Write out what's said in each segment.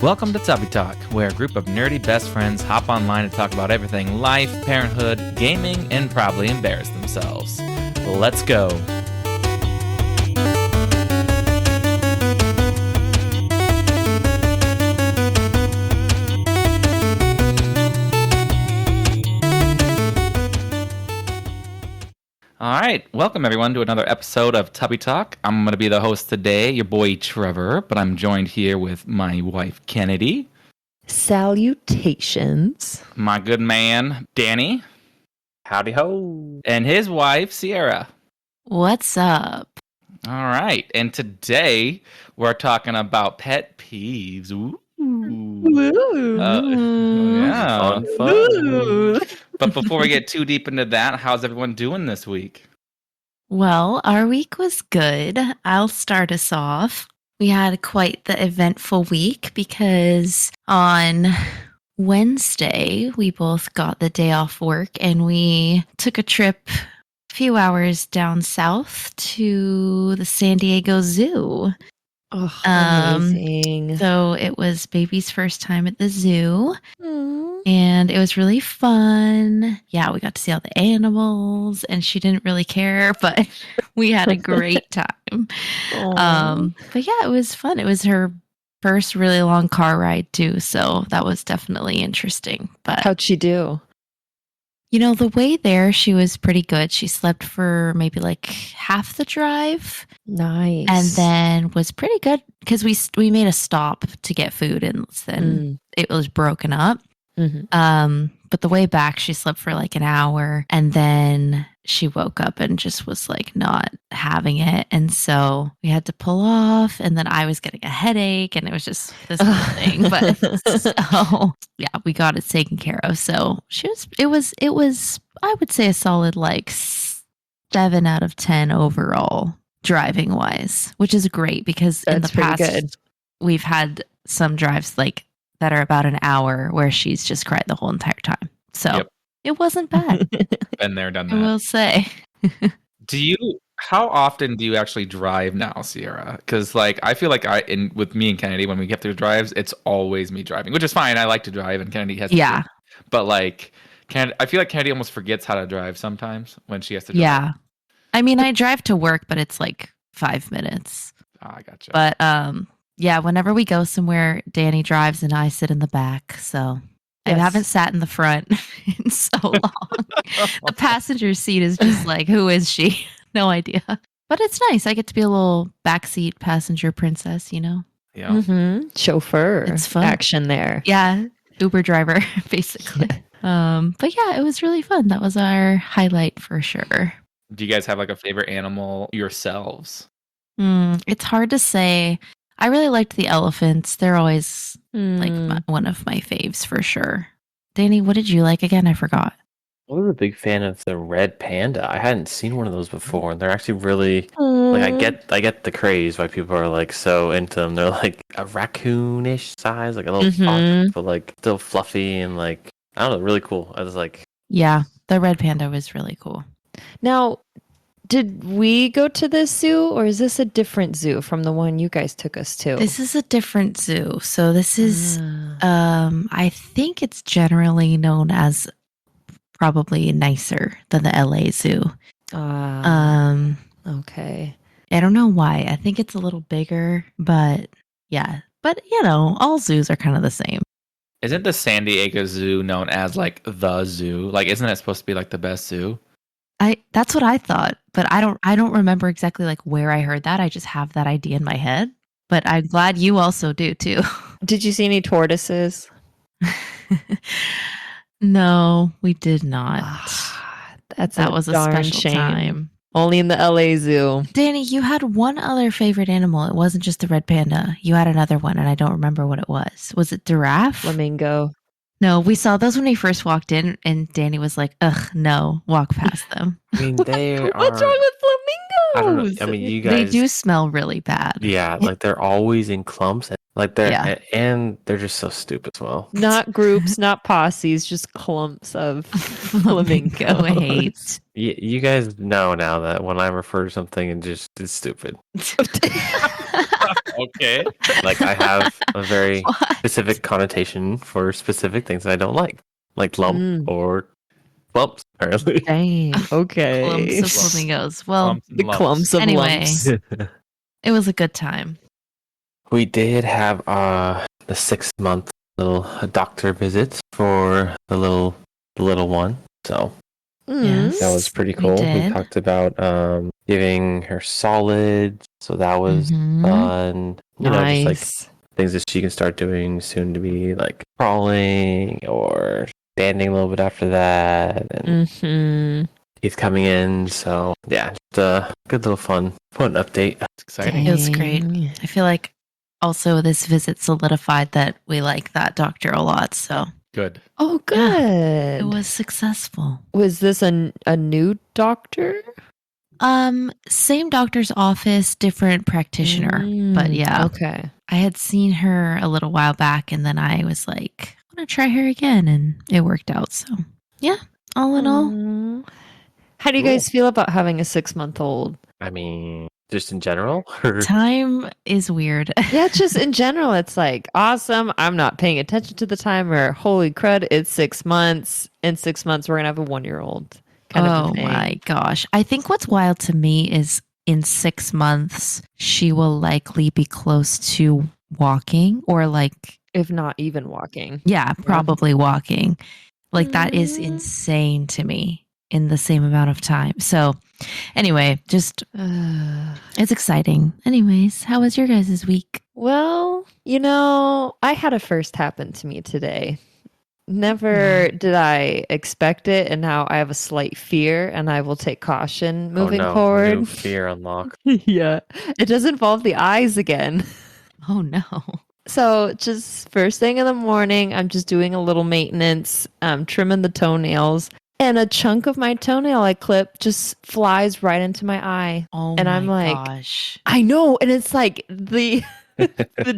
Welcome to Tubbie Talk, where a group of nerdy best friends hop online to talk about everything life, parenthood, gaming, and probably embarrass themselves. Let's go. All right, welcome everyone to another episode of Tubbie Talk. I'm going to be the host today, your boy Trevor, but I'm joined here with my wife Kennedy. Salutations. My good man Danny. Howdy ho. And his wife Sierra. What's up? All right, and today we're talking about pet peeves. Ooh. Yeah. Fun. But before we get too deep into that, how's everyone doing this week? Well, our week was good. I'll start us off. We had quite the eventful week because on Wednesday, we both got the day off work and we took a trip a few hours down south to the San Diego Zoo. Oh, amazing. So it was baby's first time at the zoo. And it was really fun. Yeah, we got to see all the animals and she didn't really care, but we had a great time. But yeah, it was fun. It was her first really long car ride too. So that was definitely interesting. But How'd she do? you know, the way there, she was pretty good. She slept for maybe like half the drive. Nice. And then was pretty good because we made a stop to get food and then it was broken up. Mm-hmm. But the way back, she slept for like an hour and then she woke up and just was like not having it. And so we had to pull off and then I was getting a headache and it was just this whole thing. But so yeah, we got it taken care of. So it was, I would say a solid like 7 out of 10 overall driving wise, which is great because in the past we've had some drives like that are about an hour where she's just cried the whole entire time. So It wasn't bad. Been there, done that. I will say. How often do you actually drive now, Sierra? Because like I feel like with me and Kennedy, when we get through drives, it's always me driving, which is fine. I like to drive and Kennedy has to drive. But like I feel like Kennedy almost forgets how to drive sometimes when she has to drive. Yeah. I mean, I drive to work, but it's like 5 minutes. Oh, I gotcha. But yeah, whenever we go somewhere, Danny drives and I sit in the back. So I haven't sat in the front in so long. The passenger seat is just like, who is she? No idea. But it's nice. I get to be a little backseat passenger princess, you know? Yeah. Mm-hmm. Chauffeur. It's fun. Action there. Yeah. Uber driver, basically. But yeah, it was really fun. That was our highlight for sure. Do you guys have like a favorite animal yourselves? It's hard to say. I really liked the elephants. They're always like one of my faves for sure. Danny, what did you like again? I forgot. I was a big fan of the red panda. I hadn't seen one of those before, and they're actually really like I get the craze why people are like so into them. They're like a raccoonish size, like a little fox, but like still fluffy and like I don't know, really cool. I was like, yeah, the red panda was really cool. Now, did we go to this zoo or is this a different zoo from the one you guys took us to? This is a different zoo. So this is I think it's generally known as probably nicer than the LA zoo. Okay. I don't know why. I think it's a little bigger, but yeah. But you know, all zoos are kind of the same. Isn't the San Diego Zoo known as like the zoo? Like, isn't it supposed to be like the best zoo? That's what I thought, but I don't remember exactly like where I heard that. I just have that idea in my head. But I'm glad you also do too. Did you see any tortoises? No, we did not. That was a special shame. time. Only in the LA Zoo. Danny, you had one other favorite animal. It wasn't just the red panda. You had another one, and I don't remember what it was. Was it giraffe? Flamingo. No, we saw those when we first walked in, and Danny was like, ugh, no, walk past them. I mean, they are. What's wrong with flamingos? I don't know. I mean, you guys. They do smell really bad. Yeah, like they're always in clumps. Like and they're just so stupid as well. Not groups, not posses, just clumps of flamingo hate. You guys know now that when I refer to something and just it's stupid. Okay. Like I have a very What? specific connotation for specific things I don't like lump Mm. or bumps. Apparently, Dang. Okay. Clumps of Lumps. flamingos. Well, Clumps and The lumps. clumps of Anyway. lumps. it was a good time. we did have the 6-month little doctor visit for the little one. So Yes. that was pretty We cool. We did. talked about giving her solids, so that was Mhm. fun. You know, just like Nice. things that she can start doing soon to be, like crawling or standing a little bit after that, and Mm-hmm. he's coming in. So yeah, just a good little fun update. It's exciting. It was great. Dang. I feel like also this visit solidified that we like that doctor a lot. So Good. Oh, good. Yeah, it was successful. Was this a new doctor? Same doctor's office, different practitioner. But yeah, Okay. I had seen her a little while back and then I was like, I want to try her again. And it worked out. So yeah, all in all, Aw. How do you Cool. guys feel about having a 6-month-old? I mean, just in general. Or- time is weird. Yeah, just in general, it's like awesome. I'm not paying attention to the timer. Holy crud, it's 6 months. In 6 months, we're gonna have a 1-year-old. Kind of Oh a thing. my gosh. I think what's wild to me is in 6 months, she will likely be close to walking or like, If not even walking. yeah, probably walking. Like that is Mm. insane to me in the same amount of time. So anyway, just it's exciting. Anyways, how was your guys' week? Well, I had a first happen to me today. Never did I expect it, and now I have a slight fear, and I will take caution moving oh no, forward. new fear unlock. Yeah, it does involve the eyes again. Oh no. So, just first thing in the morning, I'm just doing a little maintenance, trimming the toenails, and a chunk of my toenail I clip just flies right into my eye. Oh And my I'm like, gosh. I know, and it's like the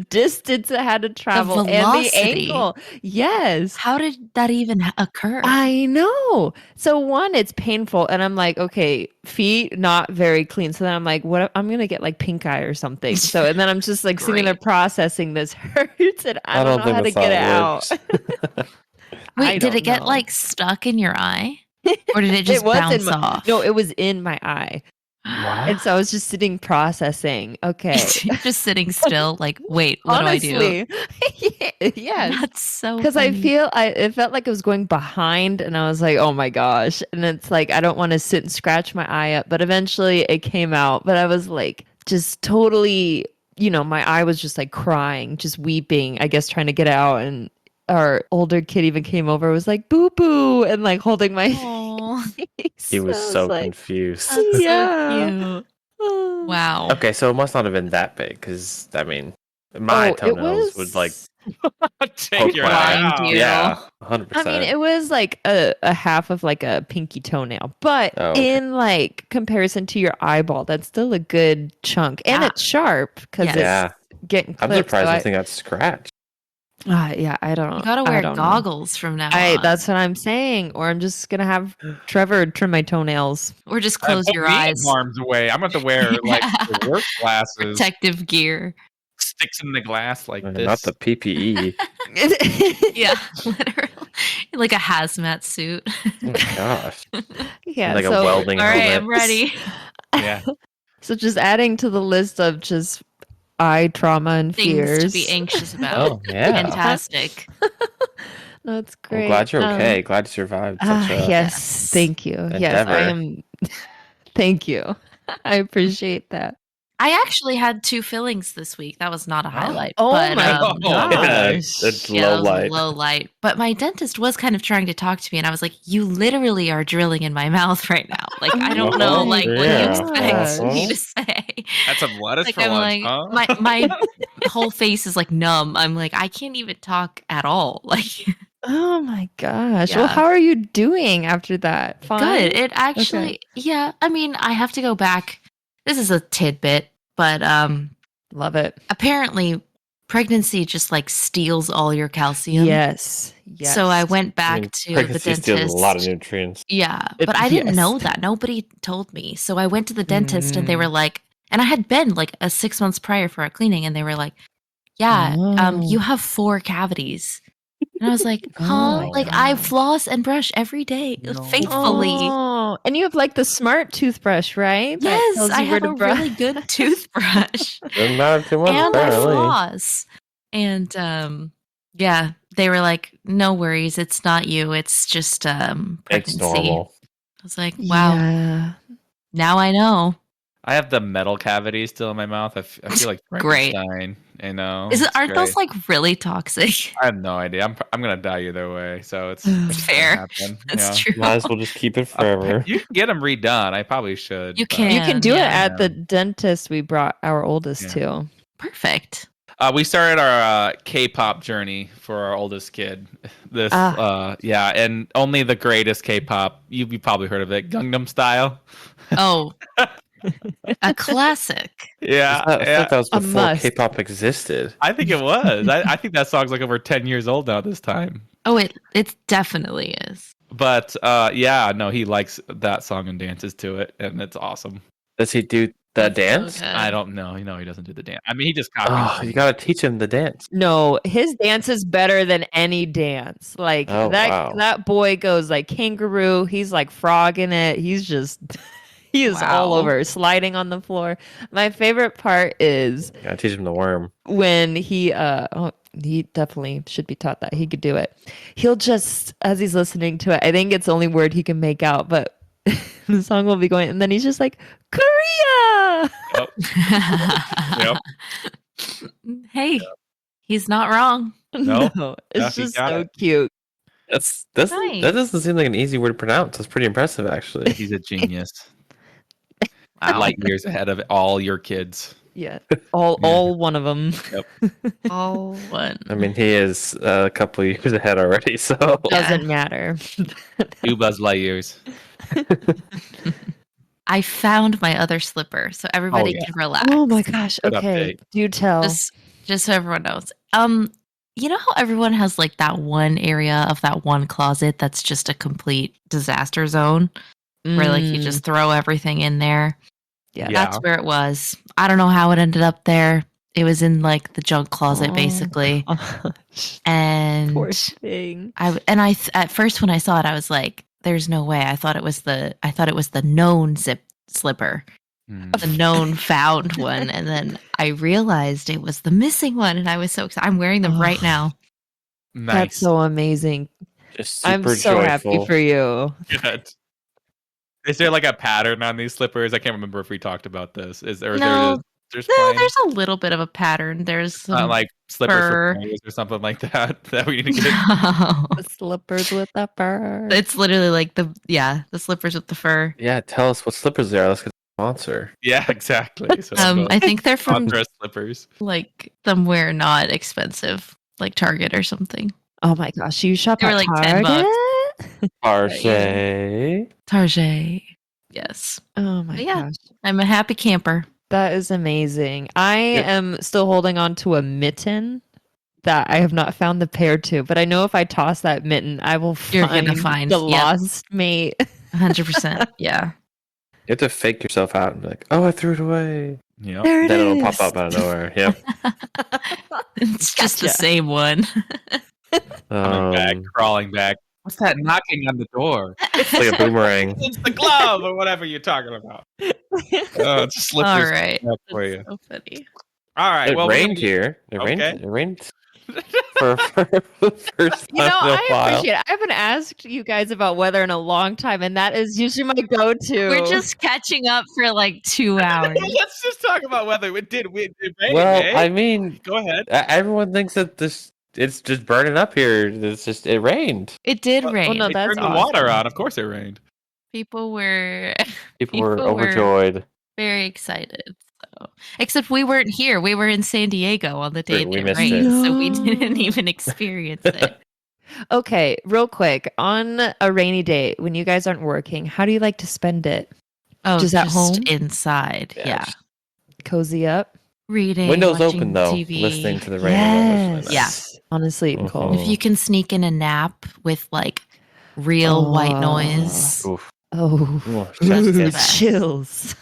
distance it had to travel and the velocity. angle. Yes. How did that even occur? I know. So one, it's painful, and I'm like, okay, feet not very clean. So then I'm like, what? I'm gonna get like pink eye or something. So and then I'm just like sitting there Great. processing this hurts, and I don't know how to get it out. Wait, I did don't it get know. like stuck in your eye? Or did it just was in bounce my- off? No, it was in my eye, and so I was just sitting processing. Okay, You're just sitting still, like, wait, what do I do? honestly, yes. That's so Because I funny. feel it felt like it was going behind, and I was like, "Oh my gosh!" And it's like I don't want to sit and scratch my eye up, but eventually it came out. But I was like, just totally, my eye was just like crying, just weeping. I guess trying to get it out, and our older kid even came over, was like, "Boo boo," and like holding my Aw, face. He was I so like, confused. that's Yeah. so cute. Wow. Okay, so it must not have been that big, because I mean, my it toenails would like Take poke your my eye eye. blind out. you. Yeah, 100%. I mean, it was like a half of like a pinky toenail, but Oh, okay. in like comparison to your eyeball, that's still a good chunk, and Yeah. it's sharp because Yes. Yeah, it's getting I'm clipped. surprised so this thing got scratched. yeah, I don't. You gotta I wear don't know. goggles from now on. That's what I'm saying, or I'm just gonna have Trevor trim my toenails. Or just close Put your me in eyes. harm's way. I'm going to wear like the work glasses, Protective gear. sticks in the glass like Not this. the PPE. Yeah, literally. Like a hazmat suit. Oh my gosh. Yeah, Like a so welding All right, helmet. I'm ready. Yeah. so just adding to the list of just eye trauma and Things fears to be anxious about. Oh, yeah. Fantastic. No, it's great. I'm glad you're okay. Glad you survived such a... Yes, Yes. thank you. Yes, I endeavor. am. Thank you. I appreciate that. I actually had 2 fillings this week. That was not a highlight. Oh but, my Oh, gosh! Yeah, it's Yeah, low that was light. a low light. But my dentist was kind of trying to talk to me, and I was like, "You literally are drilling in my mouth right now. Like, I don't know, Oh, like, what do yeah. you expect me Uh-huh. to say?" That's some lettuce Like, for I'm lunch, like, huh? my whole face is like numb. I'm like, I can't even talk at all. Like, Oh my gosh! Well, Yeah. how are you doing after that? Fine. good. It actually, yeah. I mean, I have to go back. This is a tidbit, but Love it. apparently pregnancy just like steals all your calcium. Yes. Yes. So I went back I mean, to the pregnancy dentist. steals a lot of nutrients. Yeah, but I didn't Yes. know that. Nobody told me. So I went to the dentist and they were like, And I had been like 6 months prior for a cleaning, and they were like, "Yeah, you have 4 cavities." And I was like, "Huh?" my Like I gosh. floss and brush every day faithfully. Oh, and you have like the smart toothbrush, right? That Yes, tells I you where have to a brush. really good toothbruch. Doesn't matter too much, And I apparently. floss. And yeah, they were like, "No worries, it's not you. It's just pregnancy." It's normal. I was like, "Wow, Yeah. now I know." I have the metal cavity still in my mouth. I feel like Great. Frankenstein. I know. Aren't great. those like really toxic? I have no idea. I'm gonna die either way, so it's Fair. happen. That's Yeah. true. Might as well just keep it forever. You can get them redone. I probably should. You but- can. You can do it yeah. at the dentist we brought our oldest to. Perfect. We started our K-pop journey for our oldest kid. This, yeah, and only the greatest K-pop. You probably heard of it, Gangnam Style. Oh, a classic. Yeah, I thought that was A before must. K-pop existed. I think it was. I think that song's like over 10 years old now this time. Oh, it definitely is. But yeah, no, he likes that song and dances to it, and it's awesome. Does he do the That's so dance? good. I don't know. He doesn't do the dance. I mean, he just Oh, copies. you gotta teach him the dance. No, his dance is better than any dance. Like Oh, wow. that boy goes like kangaroo. He's like frogging it. He's just he is all Wow. over, sliding on the floor. My favorite part is You gotta teach him the worm. when he definitely should be taught that he could do it. He'll just, as he's listening to it, I think it's the only word he can make out, but the song will be going, and then he's just like, Korea! Yep. Hey, he's not wrong. No. No, Yeah, it's he just got so it. cute. That Nice. doesn't seem like an easy word to pronounce. That's pretty impressive, actually. He's a genius. Wow. Light years ahead of all your kids. Yeah, all one of them. All one. I mean, he is a couple years ahead already, so Doesn't matter. 2 Buzz Lightyears. I found my other slipper, so everybody yeah. can relax. Oh my gosh. Good Okay, update. do tell. Just so everyone knows. You know how everyone has like that one area of that one closet that's just a complete disaster zone where like you just throw everything in there? Yeah. That's where it was. I don't know how it ended up there. It was in like the junk closet basically. And Poor thing. at first when I saw it I was like, there's no way. I thought it was the known zip slipper. The known found one, and then I realized it was the missing one, and I was so excited. I'm wearing them right now. Nice. That's so amazing. just super I'm so happy joyful. for you. Good. Is there like a pattern on these slippers? I can't remember if we talked about this. Is there? No. There's No, plain? there's a little bit of a pattern. There's some Not like slippers fur. for boys or something like that that we need to get. No. The slippers with the fur. It's literally like the slippers with the fur. Yeah, tell us what slippers they are. Let's get the sponsor. Yeah, exactly. So I think they're from dress slippers. like somewhere not expensive, like Target or something. Oh my gosh, you shop They were at like Target? $10. Arche. Target. Yes. Oh my But yeah. gosh. I'm a happy camper. That is amazing. I am still holding on to a mitten that I have not found the pair to, but I know if I toss that mitten, I will You're gonna find find, the yep. lost mate. 100%. Yeah. You have to fake yourself out and be like, oh, I threw it away. Yeah. There it Then is. it'll pop up out of nowhere. Yep. It's just the Gotcha. same one. Coming back, Um, crawling back. What's that knocking on the door? it's like a boomerang. It's the glove or whatever you're talking about. Just slippers. All right. Up for you. So funny. All right. It well, we're rained gonna- here. It rained. Okay. It rained for the first time You know, in a I while. appreciate it. I haven't asked you guys about weather in a long time, and that is usually my go-to. We're just catching up for like 2 hours. Let's just talk about whether it did rain. Well, eh? I mean, Go ahead. everyone thinks that it's just burning up here. It rained. It did Well, rain. no, They that's turned the water awesome. on. Of course, it rained. People were People were People were- overjoyed. very excited. So, except we weren't here. We were in San Diego on the day True, we it missed rained, it. so we No. didn't even experience it. Okay, real quick. On a rainy day, when you guys aren't working, how do you like to spend it? Oh, Just at home? inside. Yeah, Yeah. just- Cozy up? Reading. Windows watching open though. TV. Listening to the rain. Yes. Yeah. Honestly, eating Mhm. cold. If you can sneak in a nap with like real white Oh. noise. Oof. Oh, Ooh, That's ooh, the best. chills.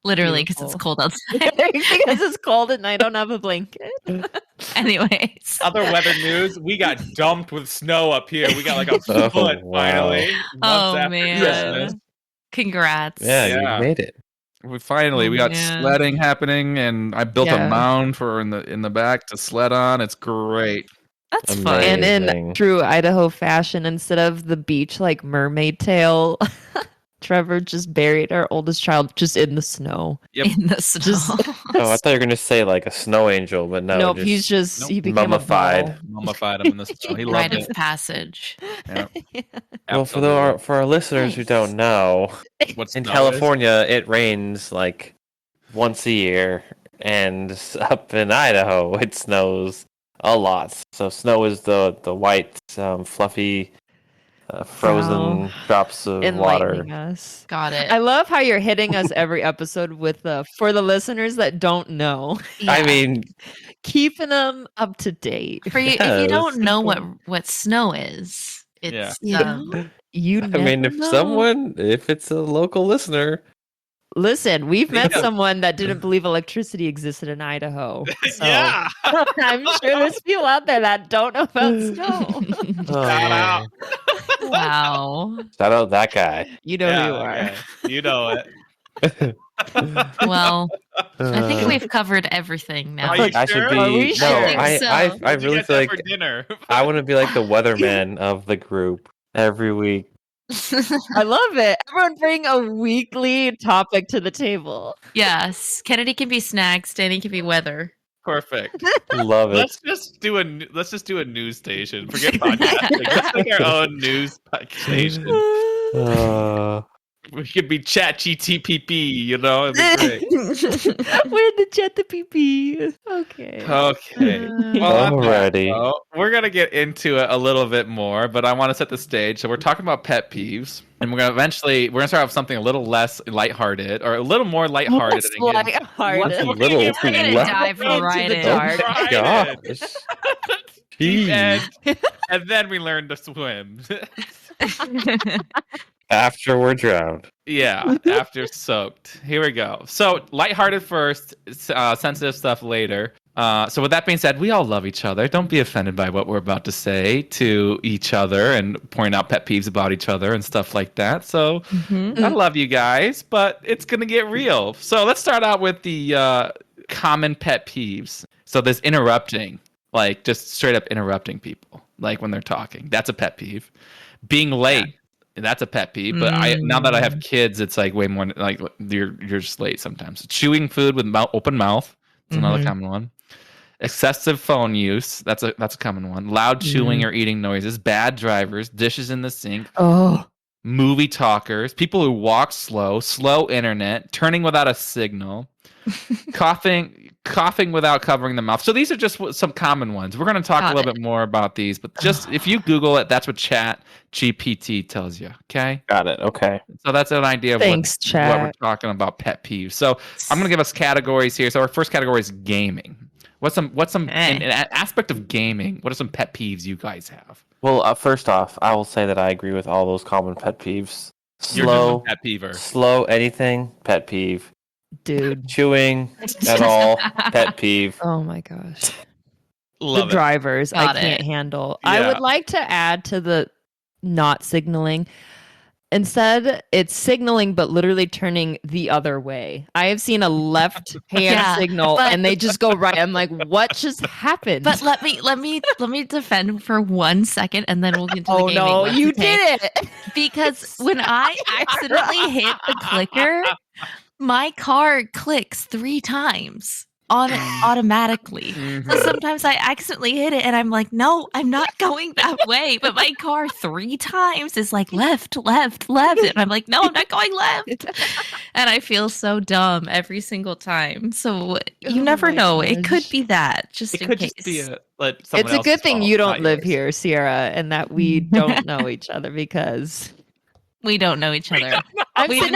Literally, because it's cold outside. Because it's cold and I don't have a blanket. Anyways. Other weather news: we got dumped with snow up here. We got like a foot finally. Oh After man! Christmas. Congrats! Yeah, you made it. We got sledding happening, and I built a mound for in the back to sled on. It's great. That's fun. And in true Idaho fashion, instead of the beach like mermaid tail, Trevor just buried our oldest child just in the snow. Yep. In the snow. I thought you were gonna say like a snow angel, but no. Nope, he became mummified. Mummified him in the snow. He loved Rite of passage. Yeah. Well, for our listeners who don't know, in California it rains like once a year, and up in Idaho it snows a lot. So snow is the white, fluffy, frozen drops of water. Us. Got it. I love how you're hitting us every episode with for the listeners that don't know. Yeah. I mean, keeping them up to date. For you, if you don't know what snow is, it's if it's a local listener. Listen, we've met someone that didn't believe electricity existed in Idaho. So yeah. I'm sure there's people out there that don't know about snow. Shout out. Wow. Shout out that guy. You know who you are. Okay. You know it. Well, I think we've covered everything now. I should be. I really feel like for dinner. I want to be like the weatherman of the group every week. I love it. Everyone bring a weekly topic to the table. Yes, Kennedy can be snacks. Danny can be weather. Perfect. Love it. Let's just do a news station. Forget podcasting. Let's make our own news station. We could be chat GTPP, you know? It'd be great. We're the chat the PP. Okay. Well, alrighty. We're going to get into it a little bit more, but I want to set the stage. So we're talking about pet peeves, and we're going to start with something a little less lighthearted, or a little more lighthearted. We're going to dive right in. Oh gosh. And then we learn to swim. After we're drowned. Yeah, after soaked. Here we go. So, lighthearted first, sensitive stuff later. So with that being said, we all love each other. Don't be offended by what we're about to say to each other and point out pet peeves about each other and stuff like that. So I love you guys, but it's going to get real. So let's start out with the common pet peeves. So there's interrupting, like just straight up interrupting people, like when they're talking. That's a pet peeve. Being late. Yeah. That's a pet peeve, but now that I have kids, it's like way more like you're just late sometimes. Chewing food with open mouth. That's another common one. Excessive phone use. That's a common one. Loud chewing or eating noises. Bad drivers. Dishes in the sink. Movie talkers. People who walk slow. Slow internet. Turning without a signal. Coughing without covering the mouth. So these are just some common ones. We're going to talk a little bit more about these, but just if you Google it, that's what Chat GPT tells you. Okay. Got it. Okay. So that's an idea of what we're talking about pet peeves. So I'm going to give us categories here. So our first category is gaming. What's some in an aspect of gaming? What are some pet peeves you guys have? Well, first off, I will say that I agree with all those common pet peeves. Slow pet peever. Slow anything, pet peeve. Dude. Chewing at all, pet peeve. Oh my gosh. Love the drivers I can't handle. Yeah. I would like to add to the not signaling. Instead, it's signaling, but literally turning the other way. I have seen a left hand signal, and they just go right. I'm like, what just happened? But let me defend for 1 second, and then we'll get to the gaming. Oh no, you did it! Because when I accidentally hit the clicker, my car clicks 3 times automatically. So sometimes I accidentally hit it and I'm like, no, I'm not going that way. But my car 3 times is like left. And I'm like, no, I'm not going left. And I feel so dumb every single time. So you never know. Gosh. It could be that. Just in case. Just be it's a good thing you don't live here, Sierra, and that we don't know each other because... We don't know each other. I'm saying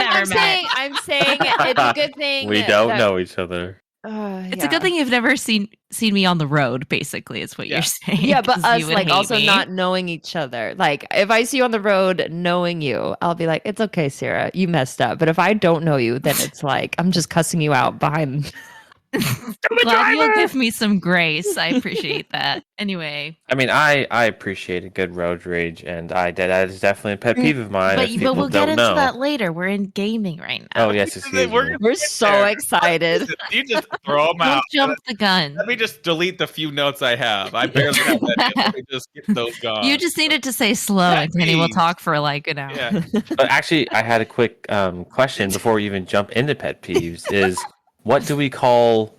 it's a good thing. We don't know each other. It's a good thing you've never seen me on the road, basically, is what you're saying. Yeah, but 'cause us you would like hate also me. not knowing each other. Like if I see you on the road knowing you, I'll be like, it's okay, Sarah, you messed up. But if I don't know you, then it's like I'm just cussing you out behind. Glad you'll give me some grace. I appreciate that. Anyway. I mean, I appreciate a good road rage, and that is definitely a pet peeve of mine. But if people we'll get don't into know. that later. We're in gaming right now. Oh yes, excuse me. We're so excited. You just throw them out. Don't jump the gun. Let me just delete the few notes I have. I barely have that. Let me just get those gone. You just needed to say slow, and Kenny will talk for like an hour. Yeah. But actually, I had a quick question before we even jump into pet peeves. Is what do we call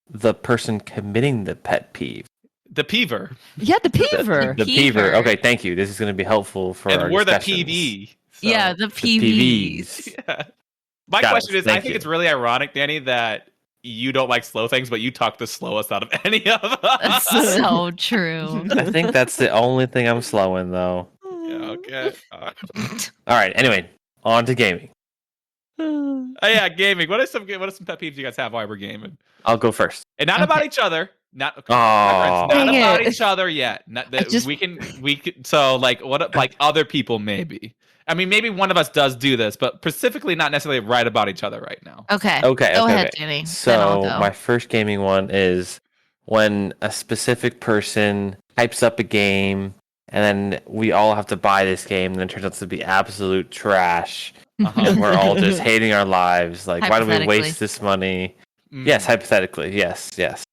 the person committing the pet peeve? The peever. Yeah, the peever. The peever. Okay, thank you. This is going to be helpful for our And we're the discussions. PV. So. Yeah, the PVs. Yeah. My Got question it. is, I Thank think you. it's really ironic, Danny, that you don't like slow things, but you talk the slowest out of any of us. That's so true. I think that's the only thing I'm slowing, though. Yeah, okay. All right. Anyway, on to gaming. Oh yeah, gaming. What are some pet peeves you guys have while we're gaming? I'll go first. And not about each other. Not Aw. not Dang about it. each other yet. Not that just- we can. So like what? Like other people maybe. I mean, maybe one of us does do this, but specifically not necessarily right about each other right now. Okay. Okay. Go okay, ahead, okay. Danny. Then So I'll go. my first gaming one is when a specific person hypes up a game, and then we all have to buy this game, and then it turns out to be absolute trash, and we're all just hating our lives. Like, why do we Hypothetically. waste this money? Mm. Yes, hypothetically, yes. This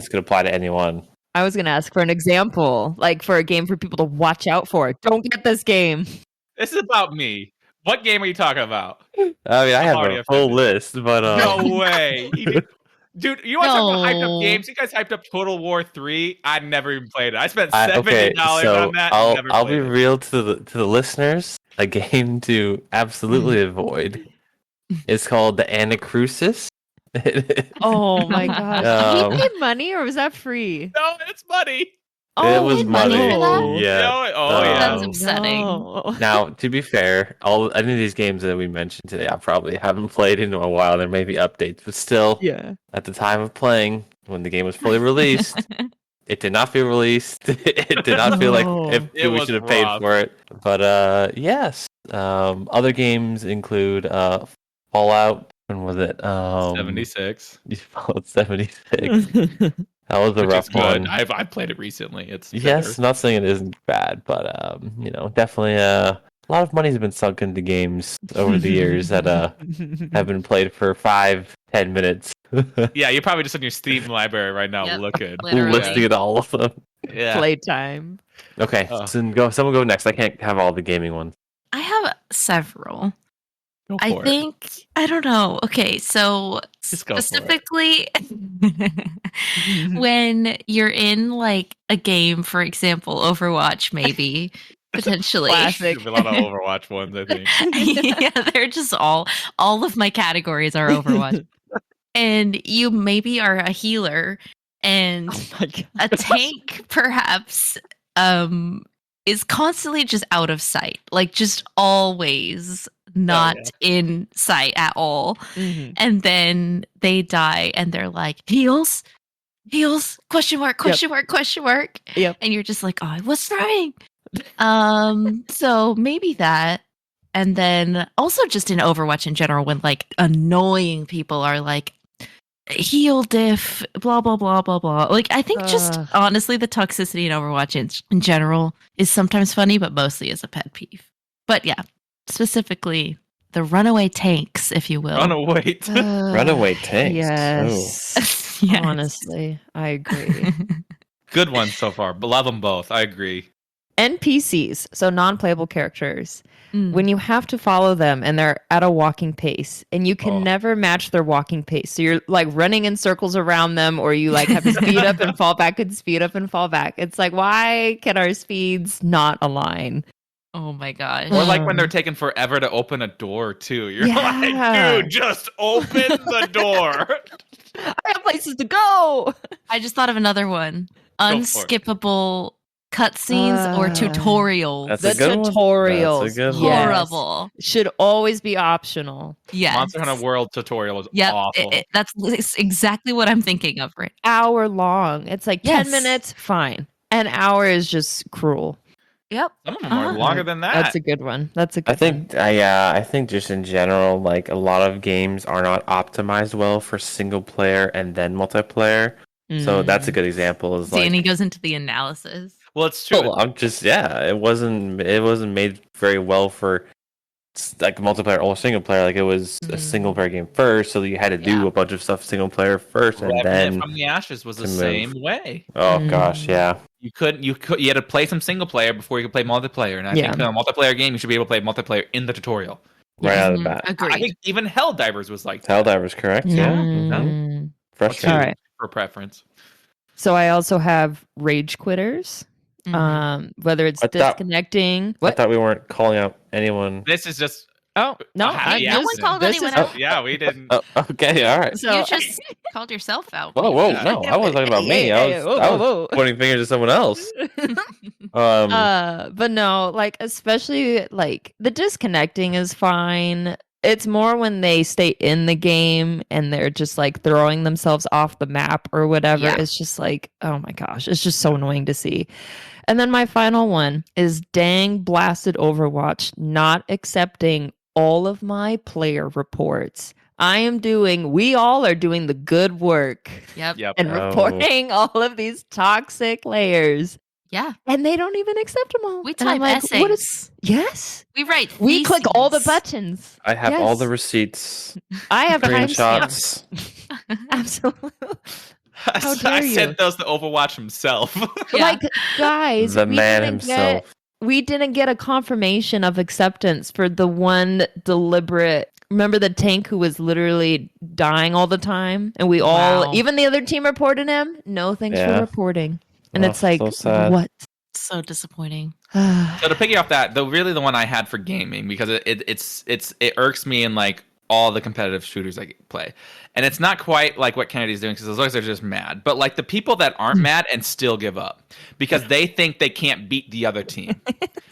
could apply to anyone. I was gonna ask for an example, like for a game for people to watch out for. Don't get this game. This is about me. What game are you talking about? I mean, I have already a full offended. list, but No way. Dude, you want to talk about hyped No. up games? You guys hyped up Total War 3. I never even played it. I spent $70 okay, so on that. I'll never be played it. real to the listeners. A game to absolutely avoid. It's called the Anacrusis. Oh my gosh. Um, Did you pay money or was that free? No, it's money. It was paid money money. for that? Yeah. No, oh, yeah. That's upsetting. No. Now, to be fair, any of these games that we mentioned today, I probably haven't played in a while. There may be updates, but still, Yeah. at the time of playing, when the game was fully released, it did not feel released. It did not feel like No. It we was should have paid rough. for it. But yes, other games include Fallout. When was it? 76. Fallout 76. That was a Which rough is good. one. I've played it recently. It's Yes, better. not saying it isn't bad, but definitely a lot of money has been sunk into games over the years that have been played for 5-10 minutes. Yeah, you're probably just in your Steam library right now Yep. looking. Literally. Listing at all of them. Yeah. Playtime. Okay, so someone go next. I can't have all the gaming ones. I have several. Go I for it. think I don't know. Okay, so Just go for it. specifically when you're in like a game, for example, Overwatch, maybe potentially. Classic. There's a lot of Overwatch ones, I think. Yeah, they're just all of my categories are Overwatch. And you maybe are a healer and Oh my God. a tank perhaps is constantly just out of sight. Like just always not in sight at all. Mhm. And then they die and they're like, heals? Question mark. Yep. And you're just like, oh, I was trying. So maybe that. And then also just in Overwatch in general, when like annoying people are like, heal diff, blah, blah, blah, blah, blah. Like, I think just honestly, the toxicity in Overwatch in general is sometimes funny, but mostly is a pet peeve. But yeah, specifically the runaway tanks, if you will. Runaway. Runaway tanks. Yes. Yes. Honestly, I agree. Good ones so far. But love them both. I agree. NPCs, so non-playable characters. Mm. When you have to follow them and they're at a walking pace and you can never match their walking pace. So you're like running in circles around them or you like have to speed up and fall back and speed up and fall back. It's like, why can our speeds not align? Oh my gosh. Or like when they're taking forever to open a door too. You're Yeah. like, dude, just open the door. I have places to go. I just thought of another one. for it. Unskippable cutscenes or tutorials. That's The a good one. tutorials, That's a good one. yes, Horrible. should always be optional. Yes. Monster Hunter World tutorial was Yep. awful. That's exactly what I'm thinking of. Right. Hour long. It's like Yes. 10 minutes, fine. An hour is just cruel. Yep. Some of them are longer than that. That's a good one. That's a good I think, I think just in general, like a lot of games are not optimized well for single player and then multiplayer. one. So that's a good example. Is See, and he like, goes into the analysis. Well, it's true. I'm just it wasn't made very well for like multiplayer or single player. Like it was a single player game first, so you had to do Yeah. a bunch of stuff single player first, and Revenant then from the Ashes was the to move. same way. oh gosh, yeah. You had to play some single player before you could play multiplayer. And I think in a multiplayer game, you should be able to play multiplayer in the tutorial. Right out of the bat. Agreed. I think even Helldivers was like that. Helldivers, correct? Yeah. Mm. Frustrating. All right. For preference. So I also have rage quitters. Mhm. Whether it's I thought- disconnecting. I thought we weren't calling out anyone. This is just Oh no! a happy no one accident. called this anyone is- out. Yeah, we didn't. Oh, okay, all right. So You just called yourself out. Whoa, Yeah. no, I wasn't talking about me. I was Whoa. pointing fingers at someone else. But no, like especially like the disconnecting is fine. It's more when they stay in the game and they're just like throwing themselves off the map or whatever. Yeah. It's just like, oh my gosh, it's just so annoying to see. And then my final one is dang blasted Overwatch not accepting all of my player reports. We all are doing the good work Yep. Yep. and Oh. reporting all of these toxic layers. Yeah. And they don't even accept them all. We And I'm type like, essays. what is- Yes. We write. We click all the theses. buttons. I have all Yes. the receipts, I have timestamps. screenshots. Absolutely. How I dare you. sent those to Overwatch himself. Yeah. Like, guys, The we man didn't himself. we didn't get a confirmation of acceptance for the one deliberate. Remember the tank who was literally dying all the time? And we all, Wow. even the other team reported him. No, thanks Yeah. for reporting. And Oh, it's like, so sad. what? So disappointing. So to piggy off that, the one I had for gaming, because it irks me in like all the competitive shooters I play, and it's not quite like what Kennedy's doing because those guys are just mad, but like the people that aren't mad and still give up because they think they can't beat the other team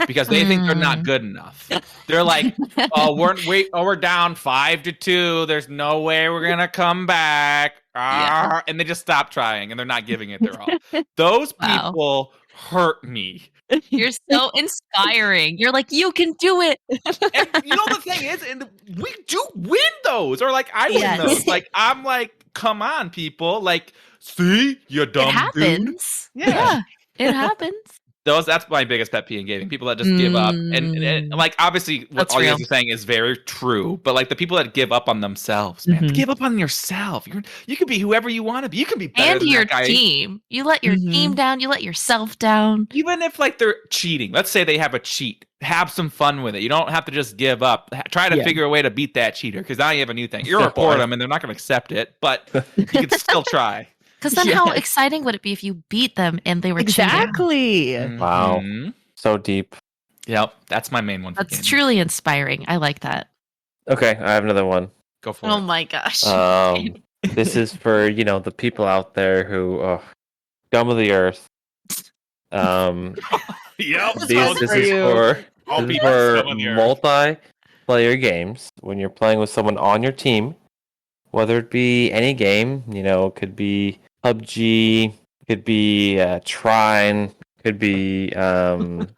because they think they're not good enough. They're like, oh, we're down 5-2. There's no way we're gonna come back. Yeah. And they just stop trying and they're not giving it their all. Those Wow. people hurt me. You're so inspiring. You're like, you can do it. And you know the thing is, and we do win those, or like I win Yes. those. Like I'm like, come on, people. Like, see, you dumb It happens. dude. Yeah. It happens. That's my biggest pet peeve in gaming. People that just give up, and like obviously what That's all you real. guys are saying is very true. But like the people that give up on themselves, man, Mhm. give up on yourself. You can be whoever you want to be. You can be better And than your that guy. team. You let your Mhm. team down. You let yourself down. Even if like they're cheating, let's say they have a cheat, have some fun with it. You don't have to just give up. Try to Yeah. figure a way to beat that cheater because now you have a new thing. You'll Fair report point. them and they're not going to accept it, but you can still try. Because then how Yes. exciting would it be if you beat them and they were cheating? Exactly. Wow. Mhm. So deep. Yep, that's my main one. For That's gaming. truly inspiring. I like that. Okay, I have another one. Go for Oh it. my gosh. This is for the people out there who scum of the earth. Yep. This is for All this is people for scum of the earth. multiplayer games when you're playing with someone on your team, whether it be any game. It could be PUBG, could be Trine, could be could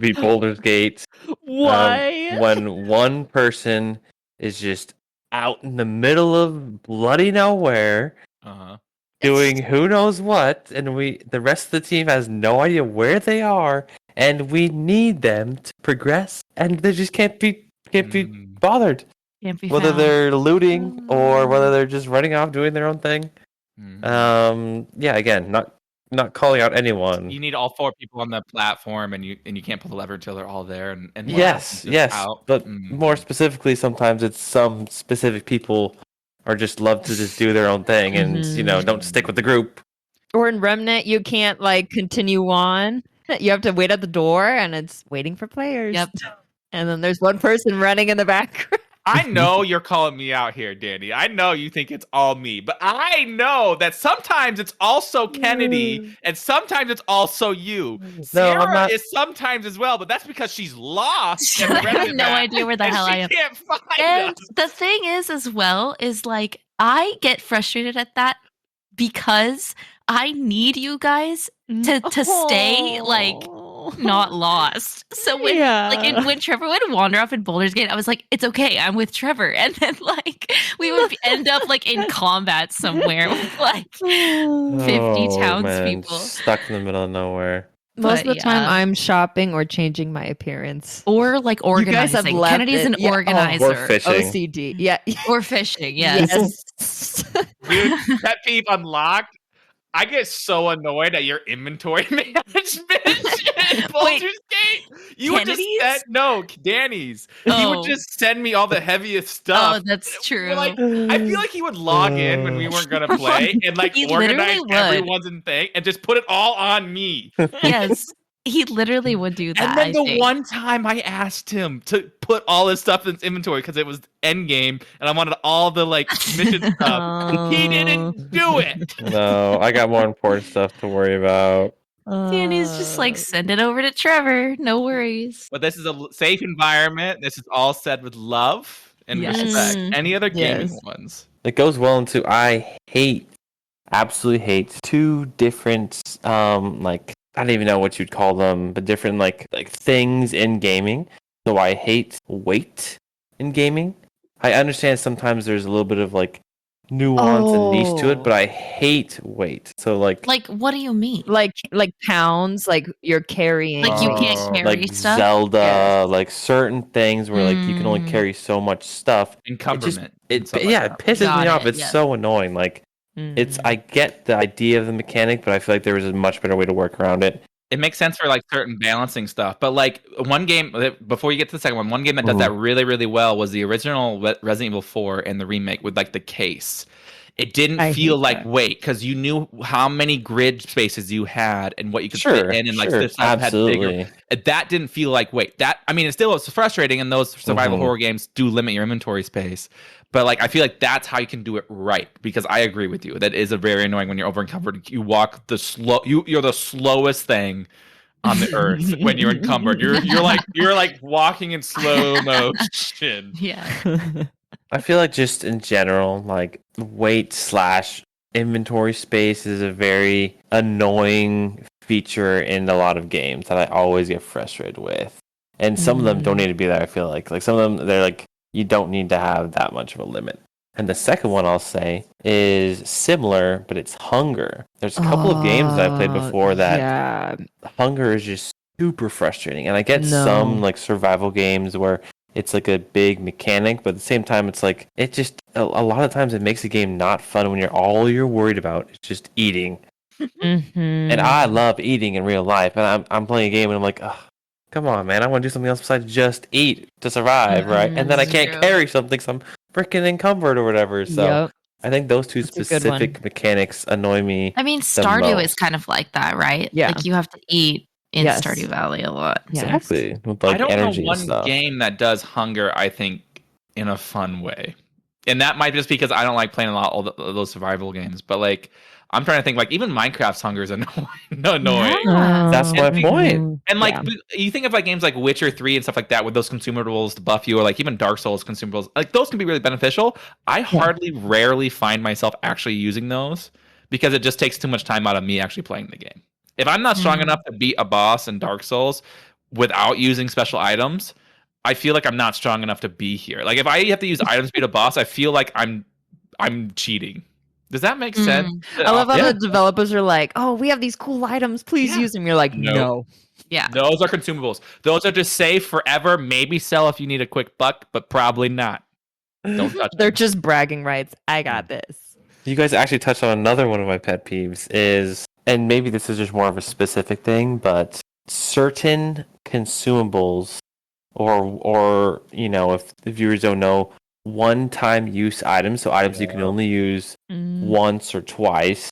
be Baldur's Gate. Why? When one person is just out in the middle of bloody nowhere Uh-huh. doing who knows what, and the rest of the team has no idea where they are, and we need them to progress, and they just can't be Mm. bothered. Can't be Whether found. they're looting or whether they're just running off doing their own thing. Mhm. Again, not calling out anyone. You need all four people on the platform, and you can't pull the lever until they're all there. And one Yes, person's yes, out. but Mm. more specifically, sometimes it's some specific people are just love to just do their own thing and Mhm. don't stick with the group. Or in Remnant, you can't like continue on. You have to wait at the door and it's waiting for players. Yep. And then there's one person running in the background. I know you're calling me out here, Danny. I know you think it's all me, but I know that sometimes it's also Kennedy and sometimes it's also you. No, Sierra I'm not. is sometimes as well, but that's because she's lost in I the have Reddit no map, idea where the and hell I she am. can't find And us. the thing is, as well, is like I get frustrated at that because I need you guys to stay like not lost. So when when Trevor would wander off in Boulder's Gate, I was like, it's okay, I'm with Trevor. And then like we would end up like in combat somewhere with like 50 townspeople. Stuck in the middle of nowhere. Most But of the time, yeah. I'm shopping or changing my appearance. Or like You guys organizing. have left Kennedy's an it. Yeah. Oh. organizer. Or fishing. OCD. Yeah. Or fishing, yes. Dude, pet peeve unlocked. I get so annoyed at your inventory management in Baldur's Gate. You would just Danny's. He would just send me all the heaviest stuff. Oh, that's true. Like, I feel like he would log in when we weren't gonna play and like He organize literally would. everyone's thing and just put it all on me. Yes. He literally would do that. And then the one time I asked him to put all his stuff in his inventory because it was endgame and I wanted all the like mission stuff. He didn't do it. No, I got more important stuff to worry about. Danny's just like, send it over to Trevor. No worries. But this is a safe environment. This is all said with love and Yes. respect. Any other gaming Yes. ones? It goes well into absolutely hate two different like I don't even know what you'd call them, but different like things in gaming. So I hate wait in gaming. I understand sometimes there's a little bit of like nuance and niche to it, but I hate wait. So like what do you mean? like pounds, like you're carrying. Like you can't carry like stuff? Zelda, Yes. like certain things where like you can only carry so much stuff. Encumberment. It stuff like that. it pisses Got me off. it, It's yeah. so annoying. Like it's I get the idea of the mechanic, but I feel like there was a much better way to work around it. It makes sense for like certain balancing stuff, but like one game before you get to the second one game that does that really, really well was the original Resident Evil 4 and the remake with like the case. It didn't feel like wait because you knew how many grid spaces you had and what you could fit in, and like this had bigger. That didn't feel like wait. That I mean, it still was frustrating, and those survival horror games do limit your inventory space. But like, I feel like that's how you can do it right because I agree with you. That is a very annoying when you're over encumbered. You walk the slow. You're the slowest thing on the earth when you're encumbered. You're like walking in slow motion. Yeah. I feel like just in general, like wait/inventory space is a very annoying feature in a lot of games that I always get frustrated with. And some of them don't need to be there, I feel like. Like some of them, they're like, you don't need to have that much of a limit. And the second one I'll say is similar, but it's hunger. There's a couple of games that I played before that hunger is just super frustrating. And I get some like survival games where it's like a big mechanic, but at the same time, it's like, it just, a lot of times it makes a game not fun when all you're worried about is just eating. And I love eating in real life. And I'm playing a game and I'm like, oh, come on, man. I want to do something else besides just eat to survive, right? And then I can't carry something, so I'm freaking encumbered or whatever. So I think those two specific mechanics annoy me. I mean, Stardew is kind of like that, right? Yeah. Like you have to eat in Stardew Valley a lot. Exactly. With like I don't energy know one and stuff. game that does hunger, I think, in a fun way. And that might just because I don't like playing a lot of those survival games. But like, I'm trying to think, like, even Minecraft's hunger is annoying. That's my point. And like, you think of like games like Witcher 3 and stuff like that with those consumables to buff you, or like even Dark Souls consumables, like those can be really beneficial. I rarely find myself actually using those because it just takes too much time out of me actually playing the game. If I'm not strong enough to beat a boss in Dark Souls without using special items, I feel like I'm not strong enough to be here. Like if I have to use items to beat a boss, I feel like I'm cheating. Does that make sense? I love how the developers are like, "Oh, we have these cool items. Please use them." You're like, "No." Yeah. Those are consumables. Those are just safe forever. Maybe sell if you need a quick buck, but probably not. Don't touch They're them. just bragging rights. I got this. You guys actually touched on another one of my pet peeves is, and maybe this is just more of a specific thing, but certain consumables or you know, if the viewers don't know, one-time use items, so items you can only use once or twice,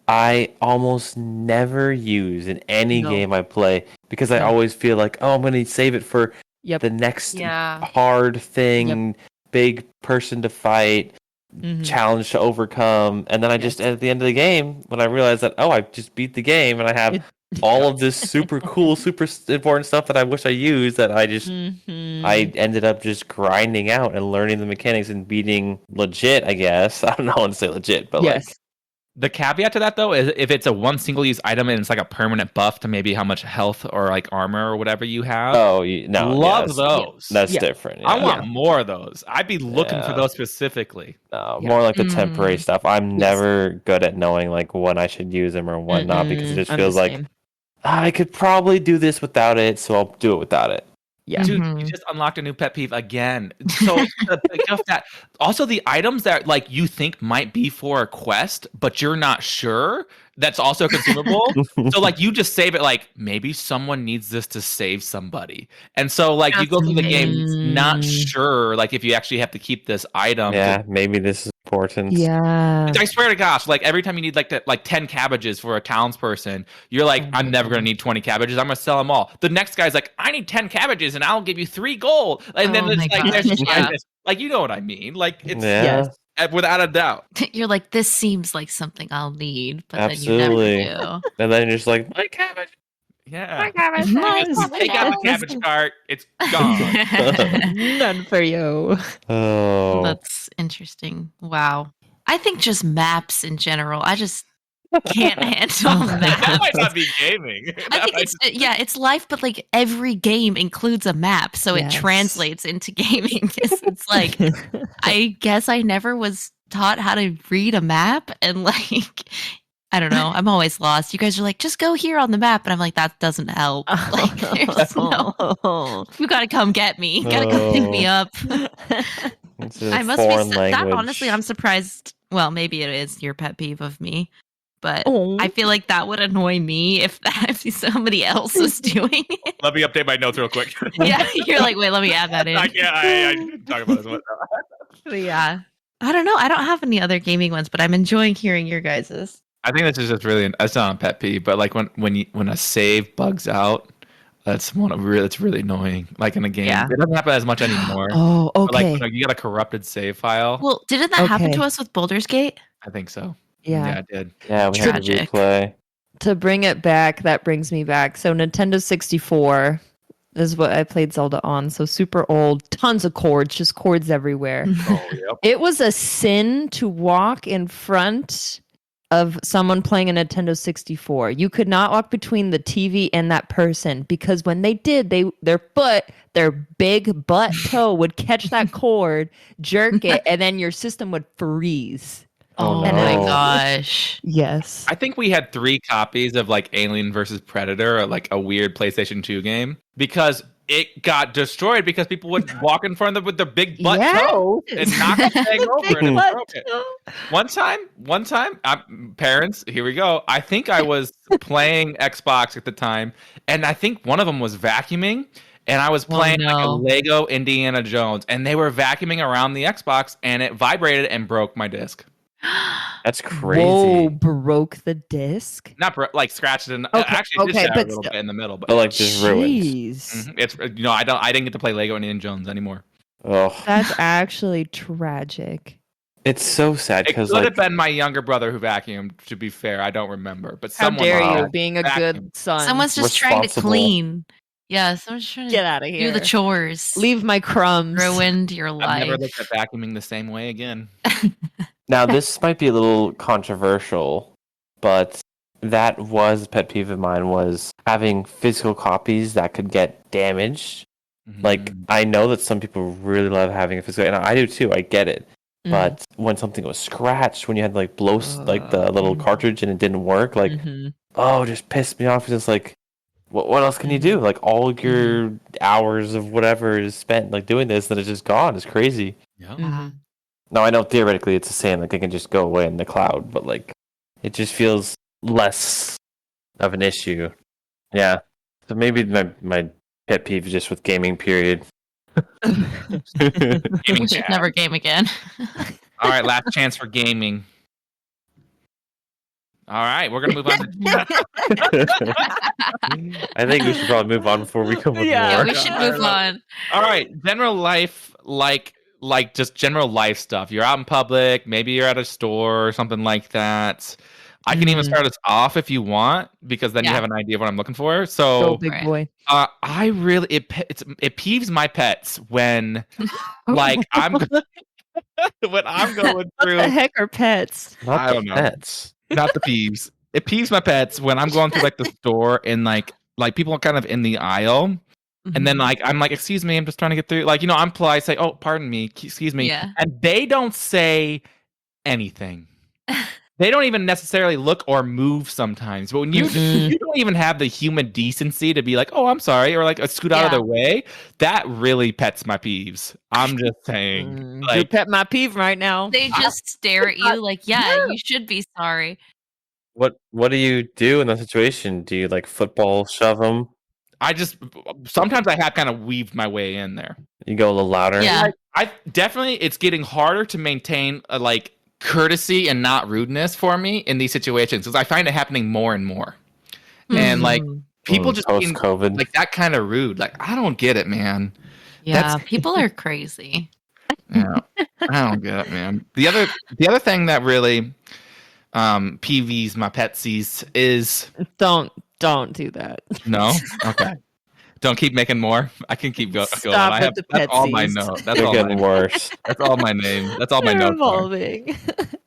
I almost never use in any game I play because I always feel like, oh, I'm going to save it for the next hard thing big person to fight, challenge to overcome, and then I just at the end of the game, when I realized that I just beat the game and I have all of this super cool, super important stuff that I wish I used, that I just I ended up just grinding out and learning the mechanics and beating legit, I guess. I don't know how to say legit, but like the caveat to that though is if it's a one single use item and it's like a permanent buff to maybe how much health or like armor or whatever you have. Oh, no, love those. That's different. Yeah. I want more of those. I'd be looking for those specifically. No, more like the temporary stuff. I'm never good at knowing like when I should use them or when not, because it just feels like I could probably do this without it, so I'll do it without it. Yeah. Dude, you just unlocked a new pet peeve again. So also the items that like you think might be for a quest, but you're not sure, that's also consumable. So like you just save it like maybe someone needs this to save somebody. And so like you go through the game not sure like if you actually have to keep this item. Yeah, maybe this is important. Yeah. I swear to gosh, like every time you need like 10 cabbages for a townsperson, you're like, I'm never gonna need 20 cabbages. I'm gonna sell them all. The next guy's like, I need 10 cabbages and I'll give you 3 gold. And then it's like, there's like, you know what I mean? Like it's without a doubt. You're like, this seems like something I'll need, but Absolutely. then you never do. And then you're just like, my cabbage. Yeah. My cabbage. Just take out the cabbage cart. It's gone. None for you. Oh, That's interesting. Wow. I think just maps in general. I just can't handle That maps. might not be gaming. I think it's life, but like every game includes a map, so it translates into gaming. It's like I guess I never was taught how to read a map, and like I don't know, I'm always lost. You guys are like, just go here on the map, and I'm like, that doesn't help. Like, there's you gotta come get me. You gotta come pick me up. I must be that. Honestly, I'm surprised. Well, maybe it is your pet peeve of me. But I feel like that would annoy me if somebody else was doing it. Let me update my notes real quick. Yeah, you're like, wait, let me add that in. I can talk about this one. Yeah. I don't know. I don't have any other gaming ones, but I'm enjoying hearing your guys's. I think this is just really, it's not a pet peeve, but like when a save bugs out, it's really annoying. Like in a game, it doesn't happen as much anymore. Oh, okay. But like you got a corrupted save file. Well, didn't that happen to us with Baldur's Gate? I think so. Yeah, it did. Yeah, we had to replay. To bring it back, that brings me back. So Nintendo 64 is what I played Zelda on. So super old, tons of cords, just cords everywhere. It was a sin to walk in front of someone playing a Nintendo 64. You could not walk between the TV and that person, because when they did, their big butt toe would catch that cord, jerk it, and then your system would freeze. Oh my gosh. Yes. I think we had 3 copies of like Alien versus Predator, or like a weird PlayStation 2 game, because it got destroyed because people would walk in front of it with their big butt toe and knock the thing over and it broke it. One time, parents, here we go. I think I was playing Xbox at the time, and I think one of them was vacuuming. And I was playing like a Lego Indiana Jones, and they were vacuuming around the Xbox, and it vibrated and broke my disc. That's crazy. Whoa, broke the disc? Not like scratched it. Actually, it did a little bit in the middle, but like just ruined. It's I didn't get to play Lego Indiana Jones anymore. Oh, that's actually tragic. It's so sad because it could have been my younger brother who vacuumed. To be fair, I don't remember. But how dare you, being a good son? Someone's just trying to clean. Yeah, someone's trying to get out of here. Do the chores. Leave my crumbs. Ruined your life. I've never looked at vacuuming the same way again. Now, this might be a little controversial, but that was a pet peeve of mine, was having physical copies that could get damaged. Mm-hmm. Like, I know that some people really love having a physical, and I do too, I get it. But when something was scratched, when you had to like blow like the little cartridge and it didn't work, like, just pissed me off. It's just like, what else can you do? Like, all your hours of whatever is spent like doing this, then it's just gone. It's crazy. Yeah. No, I know theoretically it's the same, like it can just go away in the cloud, but like it just feels less of an issue. Yeah. So maybe my pet peeve is just with gaming, period. We should never game again. All right, last chance for gaming. All right, we're gonna move on I think we should probably move on before we come with more. Yeah, we should move on. All right, general life, like like just general life stuff. You're out in public, maybe you're at a store or something like that. I can even start us off if you want, because then you have an idea of what I'm looking for. Go So big boy. I really it peeves my pets when like when I'm going What through. the heck are pets? Not I the don't know. pets. Not the peeves. It peeves my pets when I'm going through like the store and like people are kind of in the aisle. And then like I'm like, excuse me, I'm just trying to get through. Like, I'm polite, say, oh, pardon me, excuse me. Yeah. And they don't say anything. They don't even necessarily look or move sometimes. But when you don't even have the human decency to be like, oh, I'm sorry, or like scoot out of their way, that really pets my peeves. I'm just saying. You pet my peeve right now. They just stare at you like, yeah, you should be sorry. What do you do in that situation? Do you like football shove them? Sometimes I have kind of weaved my way in there. You go a little louder. Yeah. I definitely, it's getting harder to maintain like courtesy and not rudeness for me in these situations, because I find it happening more and more. And like people just being post-COVID, like that kind of rude. Like, I don't get it, man. Yeah, people are crazy. Yeah, I don't get it, man. The other thing that really PVs my petsies is Don't do that. no. Okay. Don't keep making more. I can keep going. Stop with the that's all my petsies. note. That's they're all getting worse. That's all my name. That's all my They're notes are. evolving.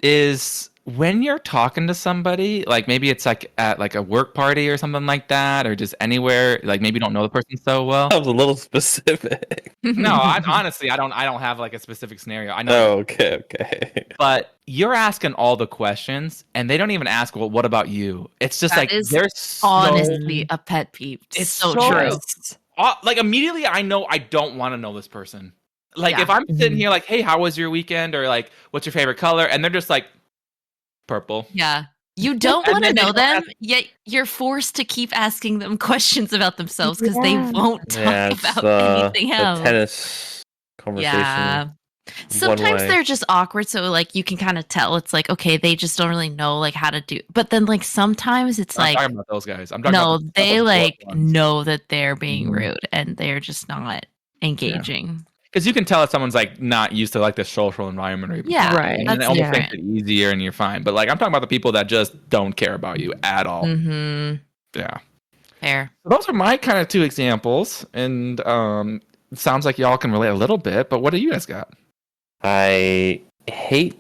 Is when you're talking to somebody, like maybe it's like at like a work party or something like that, or just anywhere, like maybe you don't know the person so well. That was a little specific. No, honestly, I don't have like a specific scenario. I know. Oh, okay. But you're asking all the questions, and they don't even ask, well, what about you? It's just That like is they're so, honestly a pet peeve. It's so so- true. like immediately I know I don't want to know this person. Like Yeah. if I'm sitting here like, hey, how was your weekend? Or like, what's your favorite color? And they're just like, purple. Yeah. You don't And want to then they know don't them, yet you're forced to keep asking them questions about themselves because they Yeah. won't talk Yeah, it's about anything the else. tennis conversation. Yeah. Sometimes way. they're just awkward, so like you can kind of tell it's like, okay, they just don't really know like how to do. But then like sometimes it's I'm like, talking about those guys. I'm talking no, about they the like short ones. know that they're being Mhm. rude and they're just not engaging. Because you can tell if someone's like not used to like the social environment or even Yeah, Right. and that's it almost different. makes it easier and you're fine. But like I'm talking about the people that just don't care about you at all. Mm-hmm. Yeah. Fair. So those are my kind of two examples. And it sounds like y'all can relate a little bit, but what do you guys got? I hate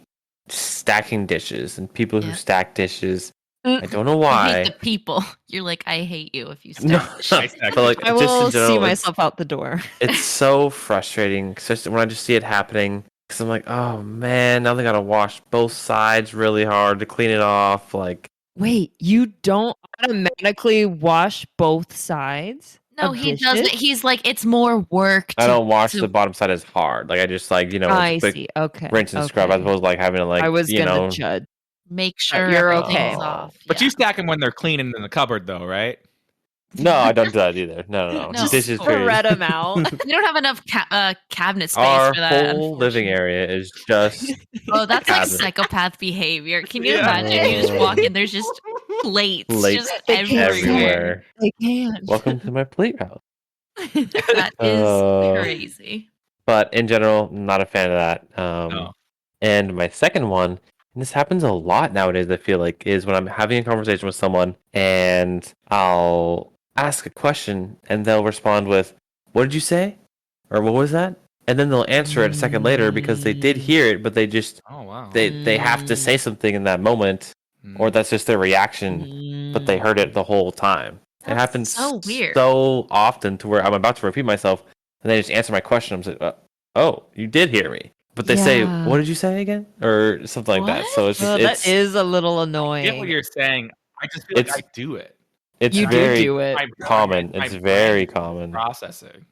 stacking dishes and people who Yeah. stack dishes. I don't know I why. hate the people. You're like, I hate you if you No, start. stack but like I just in will general, see it's- myself out the door. It's so frustrating, especially when I just see it happening. Because I'm like, oh man, now they gotta wash both sides really hard to clean it off. Like, Wait, you don't automatically wash both sides? No, of he dishes? doesn't. He's like, it's more work. I don't wash to- the bottom side as hard. Like, I just like I quick see. Okay. rinse and scrub, as okay. opposed to like having to like I was you gonna know. judge. make sure you're everything's okay. off. But Yeah. you stack them when they're cleaning in the cupboard, though, right? No, I don't do that either. No. No. Dishes Just period. Spread them out. We don't have enough cabinet space Our for that. whole living area is just Oh, that's like cabinet. psychopath behavior. Can you Yeah. imagine? You just walk in, there's just plates Plates just They can't everywhere. They can't. welcome to my plate house. That is crazy. But in general, not a fan of that. No. And my second one, and this happens a lot nowadays, I feel like, is when I'm having a conversation with someone and I'll ask a question and they'll respond with, "What did you say?" Or "What was that?" And then they'll answer it a second later because they did hear it, but they just Oh, wow. they have to say something in that moment, or that's just their reaction, but they heard it the whole time. It That's happens so weird. so often to where I'm about to repeat myself, and they just answer my question. I'm like, "Oh, you did hear me," but they say, Yeah. "What did you say again?" or something like that. So it's just Well, it's that is a little I get what annoying. you're saying. I just feel like It's- I do it. it's You very do it. My common. brain- It's my very brain common. Processing.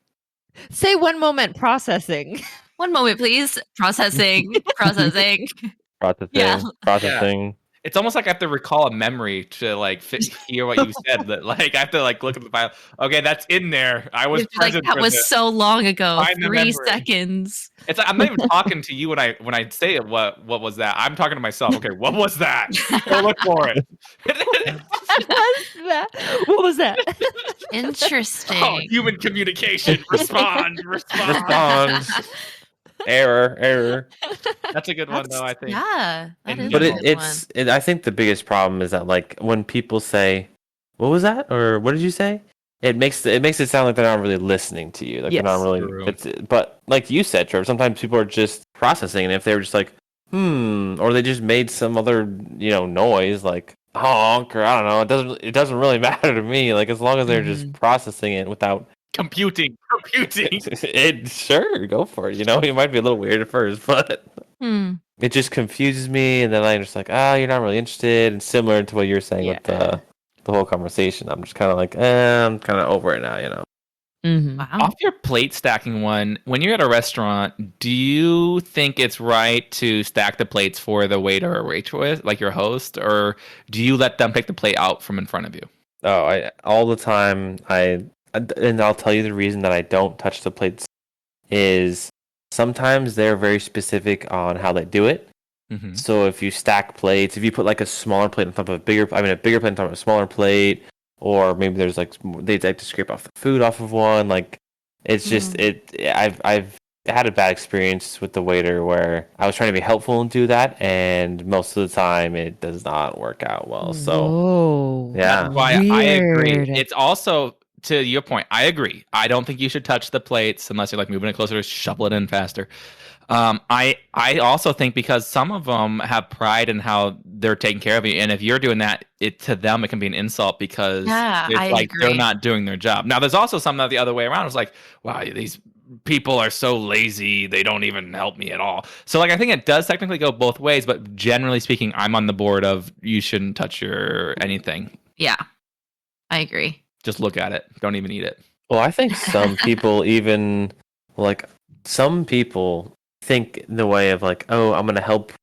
Say one moment processing. One moment, please. Processing. Processing. Processing, Yeah. processing. It's almost like I have to recall a memory to like hear what you said. That like I have to like look at the file. Okay, that's in there. I was You'd be like, present that for was this. so long ago. Find the 3 memory. seconds. It's like I'm not even talking to you when I say it. What was that? I'm talking to myself. Okay, what was that? Go look for it. What was that? Interesting. Oh, human communication. Respond. Respond. Error. That's a good one, though, I think. Yeah, that is But a good one. I think the biggest problem is that like when people say, "What was that?" or "What did you say?" It makes it sound like they're not really listening to you. Like they're not Yes. really. True. But like you said, Trevor, sometimes people are just processing, and if they were just like, or they just made some other noise like honk or I don't know, it doesn't really matter to me. Like as long as they're just processing it without Computing. it, sure, go for it. It might be a little weird at first, but. It just confuses me, and then I'm just like, you're not really interested. And similar to what you're saying with the whole conversation, I'm just kind of like, I'm kind of over it now. Mm-hmm. Wow. Off your plate stacking one, when you're at a restaurant, do you think it's right to stack the plates for the waiter or waitress, like your host, or do you let them pick the plate out from in front of you? Oh, I all the time. And I'll tell you the reason that I don't touch the plates is sometimes they're very specific on how they do it. Mm-hmm. So if you stack plates, if you put like a smaller plate on top of a bigger plate on top of a smaller plate, or maybe there's like they like to scrape off the food off of one. Like it's just I've had a bad experience with the waiter where I was trying to be helpful and do that, and most of the time it does not work out well. So Whoa. yeah. That's why I agree. Weird. It's also, to your point, I agree. I don't think you should touch the plates unless you're like moving it closer to shovel it in faster. I also think because some of them have pride in how they're taking care of you, and if you're doing that, to them it can be an insult because it's like they're not doing their job. Now, there's also some that the other way around. It's like, wow, these people are so lazy; they don't even help me at all. So, like, I think it does technically go both ways, but generally speaking, I'm on the board of you shouldn't touch your anything. Yeah, I agree. Just look at it. Don't even eat it. Well, I think some people even some people think in the way of like, oh, I'm gonna help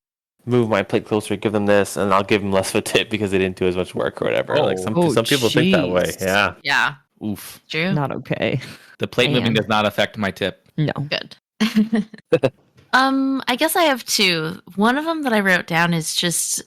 move my plate closer, give them this, and I'll give them less of a tip because they didn't do as much work or whatever. Like some people think that way. Yeah. Yeah. Oof. True. Not okay. The plate moving does not affect my tip. No. Good. I guess I have two. One of them that I wrote down is just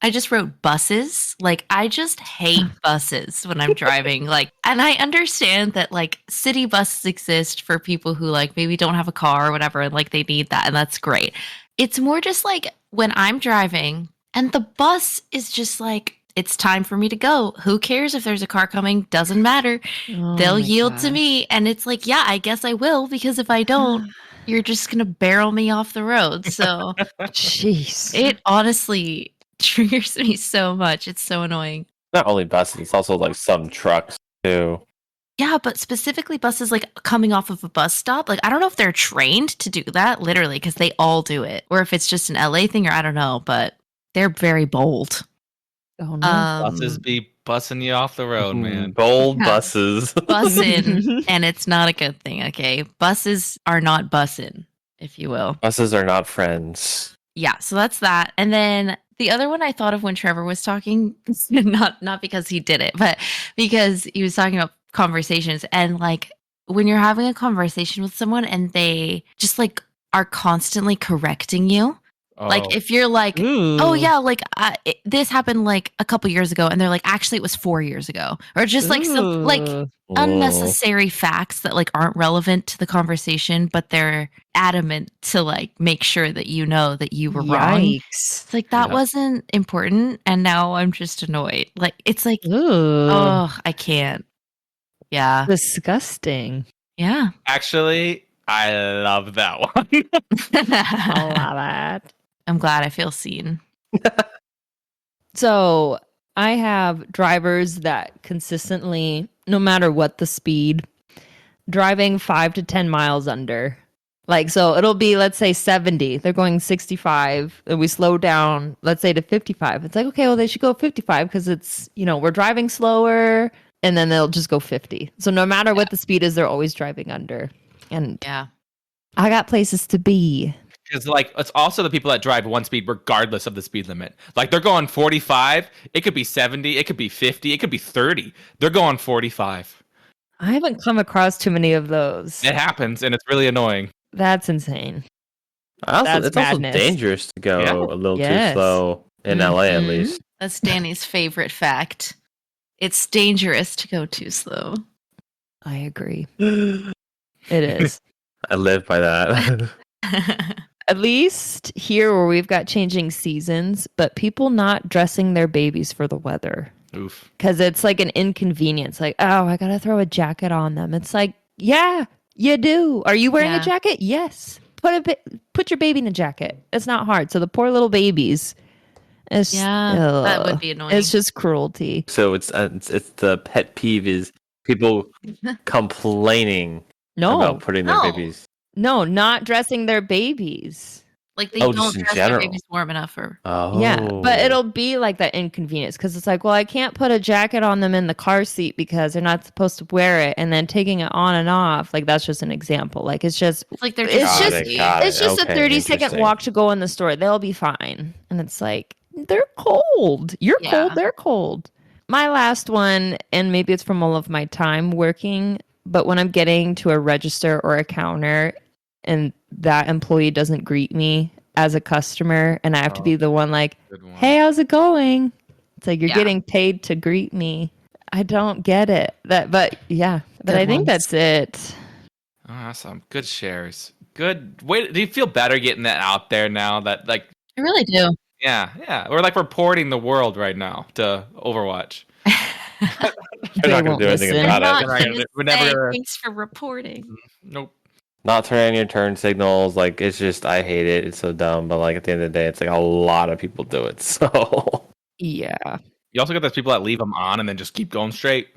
I just wrote buses. Like I just hate buses when I'm driving. Like, and I understand that like city buses exist for people who like maybe don't have a car or whatever, and like they need that, and that's great. It's more just like when I'm driving and the bus is just like, it's time for me to go. Who cares if there's a car coming? Doesn't matter. They'll yield to me. And it's like, yeah, I guess I will, because if I don't, you're just going to barrel me off the road. So Jeez. it honestly triggers me so much. It's so annoying. Not only buses, it's also like some trucks too. Yeah, but specifically buses like coming off of a bus stop. Like, I don't know if they're trained to do that, literally, because they all do it. Or if it's just an LA thing, or I don't know, but they're very bold. Oh, no. Buses be bussing you off the road, man. Bold buses. Bussin', and it's not a good thing, okay? Buses are not bussin', if you will. Buses are not friends. Yeah, so that's that. And then the other one I thought of when Trevor was talking, not because he did it, but because he was talking about conversations, and like when you're having a conversation with someone and they just like are constantly correcting you. Like if you're like, oh yeah, like this happened like a couple years ago, and they're like, actually it was 4 years ago, or just like some like unnecessary facts that like aren't relevant to the conversation, but they're adamant to like make sure that you know that you were wrong. It's like that wasn't important, and now I'm just annoyed. Like it's like, oh, I can't. Yeah, Disgusting. Yeah. Actually, I love that one. I love that. I'm glad I feel seen. So I have drivers that consistently, no matter what the speed, driving 5 to 10 miles under. Like, so it'll be, let's say 70. They're going 65. And we slow down, let's say to 55. It's like, okay, well, they should go 55 because it's, we're driving slower. And then they'll just go 50. So no matter what the speed is, they're always driving under. And yeah, I got places to be. Because like it's also the people that drive one speed regardless of the speed limit. Like they're going 45, it could be 70, it could be 50, it could be 30. They're going 45. I haven't come across too many of those. It happens, and it's really annoying. That's insane. It's also dangerous to go a little too slow in LA, at least. That's Danny's favorite fact. It's dangerous to go too slow. I agree. It is. I live by that. At least here where we've got changing seasons, but people not dressing their babies for the weather. Oof. Because it's like an inconvenience. Like, oh, I got to throw a jacket on them. It's like, yeah, you do. Are you wearing a jacket? Yes. Put your baby in a jacket. It's not hard. So the poor little babies. That would be annoying. It's just cruelty. So it's the pet peeve is people complaining about putting their babies. No, not dressing their babies. Like they don't dress their babies warm enough or Yeah, but it'll be like that inconvenience because it's like, well, I can't put a jacket on them in the car seat because they're not supposed to wear it, and then taking it on and off, like that's just an example. Like it's like they're it's just a 30-second walk to go in the store. They'll be fine, and it's like they're cold. You're cold. They're cold. My last one, and maybe it's from all of my time working, but when I'm getting to a register or a counter and that employee doesn't greet me as a customer and I have to be the one like, hey, how's it going? It's like you're getting paid to greet me. I don't get it. But I think that's it. Awesome. Good shares. Good. Wait, do you feel better getting that out there now that like I really do. Yeah. We're like reporting the world right now to Overwatch. We're not going to do anything about it. Thanks for reporting. Nope. Not turning on your turn signals, like it's just I hate it. It's so dumb, but like at the end of the day, it's like a lot of people do it. So yeah. You also get those people that leave them on and then just keep going straight.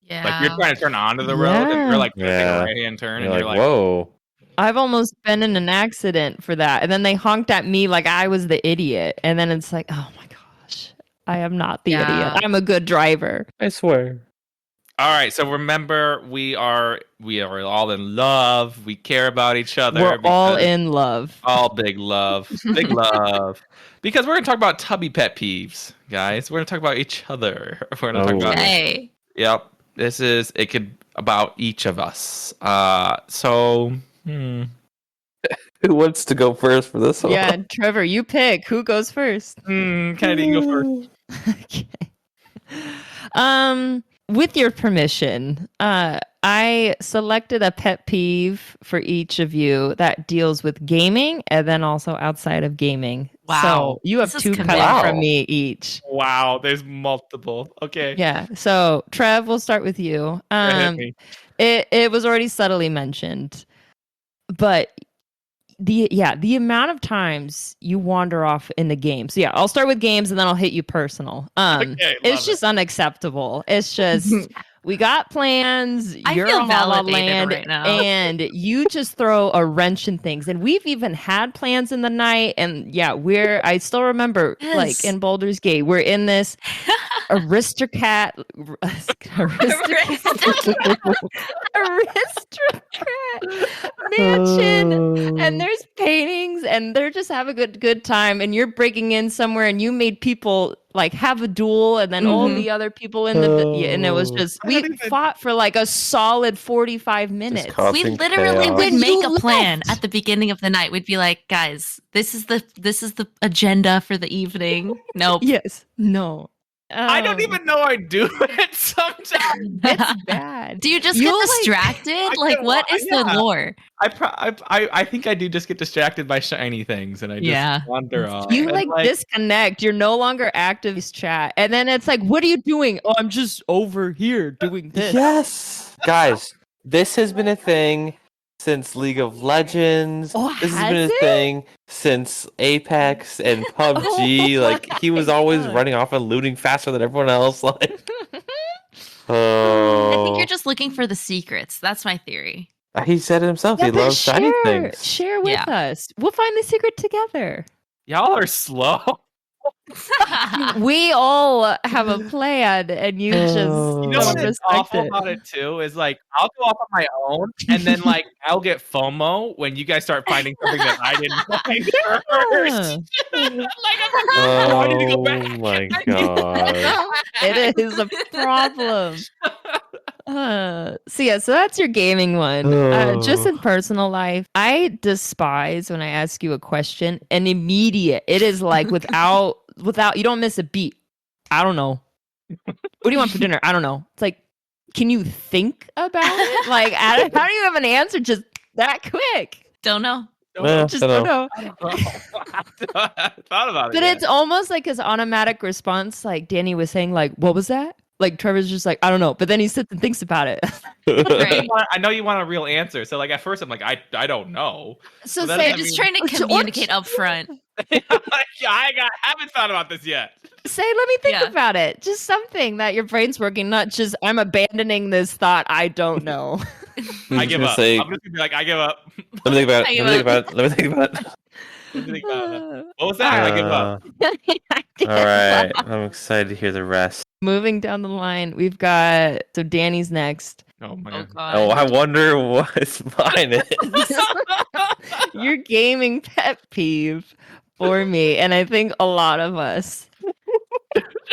Yeah. Like you're trying to turn onto the road and you're like taking a right hand turn and you're like, whoa. I've almost been in an accident for that. And then they honked at me like I was the idiot. And then it's like, oh my gosh, I am not the idiot. I'm a good driver. I swear. All right, so remember, we are all in love. We care about each other. We're all in love. All big love. Big love. Because we're going to talk about Tubbie pet peeves, guys. We're going to talk about each other. We're going to talk about Yep. It could about each of us. Who wants to go first for this one? Yeah, Trevor, you pick. Who goes first? Kennedy, go first. Okay. With your permission, I selected a pet peeve for each of you that deals with gaming and then also outside of gaming. Wow. So you have two coming from me each. Wow, there's multiple. Okay. Yeah. So Trev, we'll start with you. It was already subtly mentioned, but the amount of times you wander off in the game. So yeah, I'll start with games and then I'll hit you personal. It's just unacceptable. It's just we got plans. You're feel a La La validated Land, right now. and you just throw a wrench in things. And we've even had plans in the night. And yeah, I still remember like in Baldur's Gate, we're in this aristocrat mansion, and there's paintings, and they're just having a good time. And you're breaking in somewhere, and you made people like have a duel, and then all the other people in and it was just we fought for like a solid 45 minutes. We literally would make a plan at the beginning of the night. We'd be like, guys, this is the agenda for the evening. Nope. Yes. No. I don't even know I do it sometimes. It's bad. Do you just get distracted? Like what is the lore? I think I do just get distracted by shiny things and I just wander off. You like disconnect. You're no longer active in chat. And then it's like, what are you doing? Oh, I'm just over here doing this. Yes. Guys, this has been a thing since League of Legends. This has been a thing since Apex and PUBG. Like he was always running off and looting faster than everyone else. Like, I think you're just looking for the secrets. That's my theory. He said it himself. He loves shiny things. Share with us. We'll find the secret together. Y'all are slow. We all have a plan, and you just what's awful about it too is like I'll go off on my own, and then like I'll get FOMO when you guys start finding something that I didn't find first. Like I'm like, I need to go back. Oh my god, it is a problem. So that's your gaming one. Just in personal life, I despise when I ask you a question and immediate. It is like without you don't miss a beat. I don't know. What do you want for dinner? I don't know. It's like, can you think about it? Like, how do you have an answer just that quick? Don't know. Just don't know. I don't know. I thought about it. But yet. it's almost like his automatic response, like Danny was saying, like, what was that? Like Trevor's just like, I don't know. But then he sits and thinks about it. Right. I know you want a real answer. So like at first I'm like, I don't know. So But say, then, Just trying to communicate up front. haven't thought about this yet. say, let me think Yeah. about it. Just something that your brain's working, not just I'm abandoning this thought. I don't know. I give up. Say, I'm just gonna be like, I give up. let me think about I it. give Let me think about it. Let me think about it. Let me think about it. What was that? I give up. All right. I'm excited to hear the rest. Moving down the line, we've got so Danny's next. Oh my Oh god. god. Oh, I wonder what mine is. Your gaming pet peeve for me, and I think a lot of us.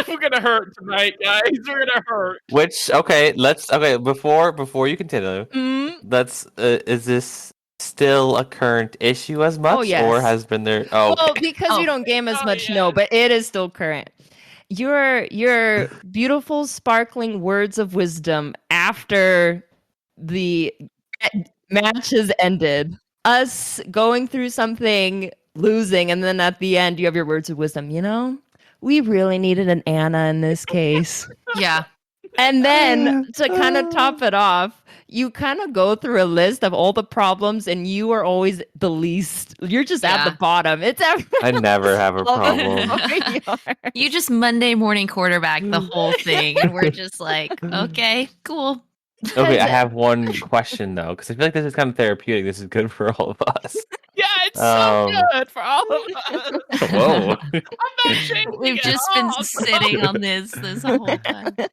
We're gonna hurt tonight, guys. We're gonna hurt. Which before you continue, let's is this still a current issue as much, yes. or has been there? Oh, Well, because you don't game as much, no, but it is still current. Your beautiful, sparkling words of wisdom after the match has ended. Us going through something, losing, and then at the end, you have your words of wisdom. You know, we really needed an Anna in this case. Yeah. And then to kind of top it off, you kind of go through a list of all the problems, and you are always the least. You're just at the Yeah. bottom. It's I never have a problem. You just Monday morning quarterback the whole thing, and we're just like, okay, cool. Okay, I have one question though, because I feel like this is kind of therapeutic. This is good for all of us. Yeah, it's so good for all of us. Whoa. I'm not shaming We've at just been all. sitting on this whole time. Is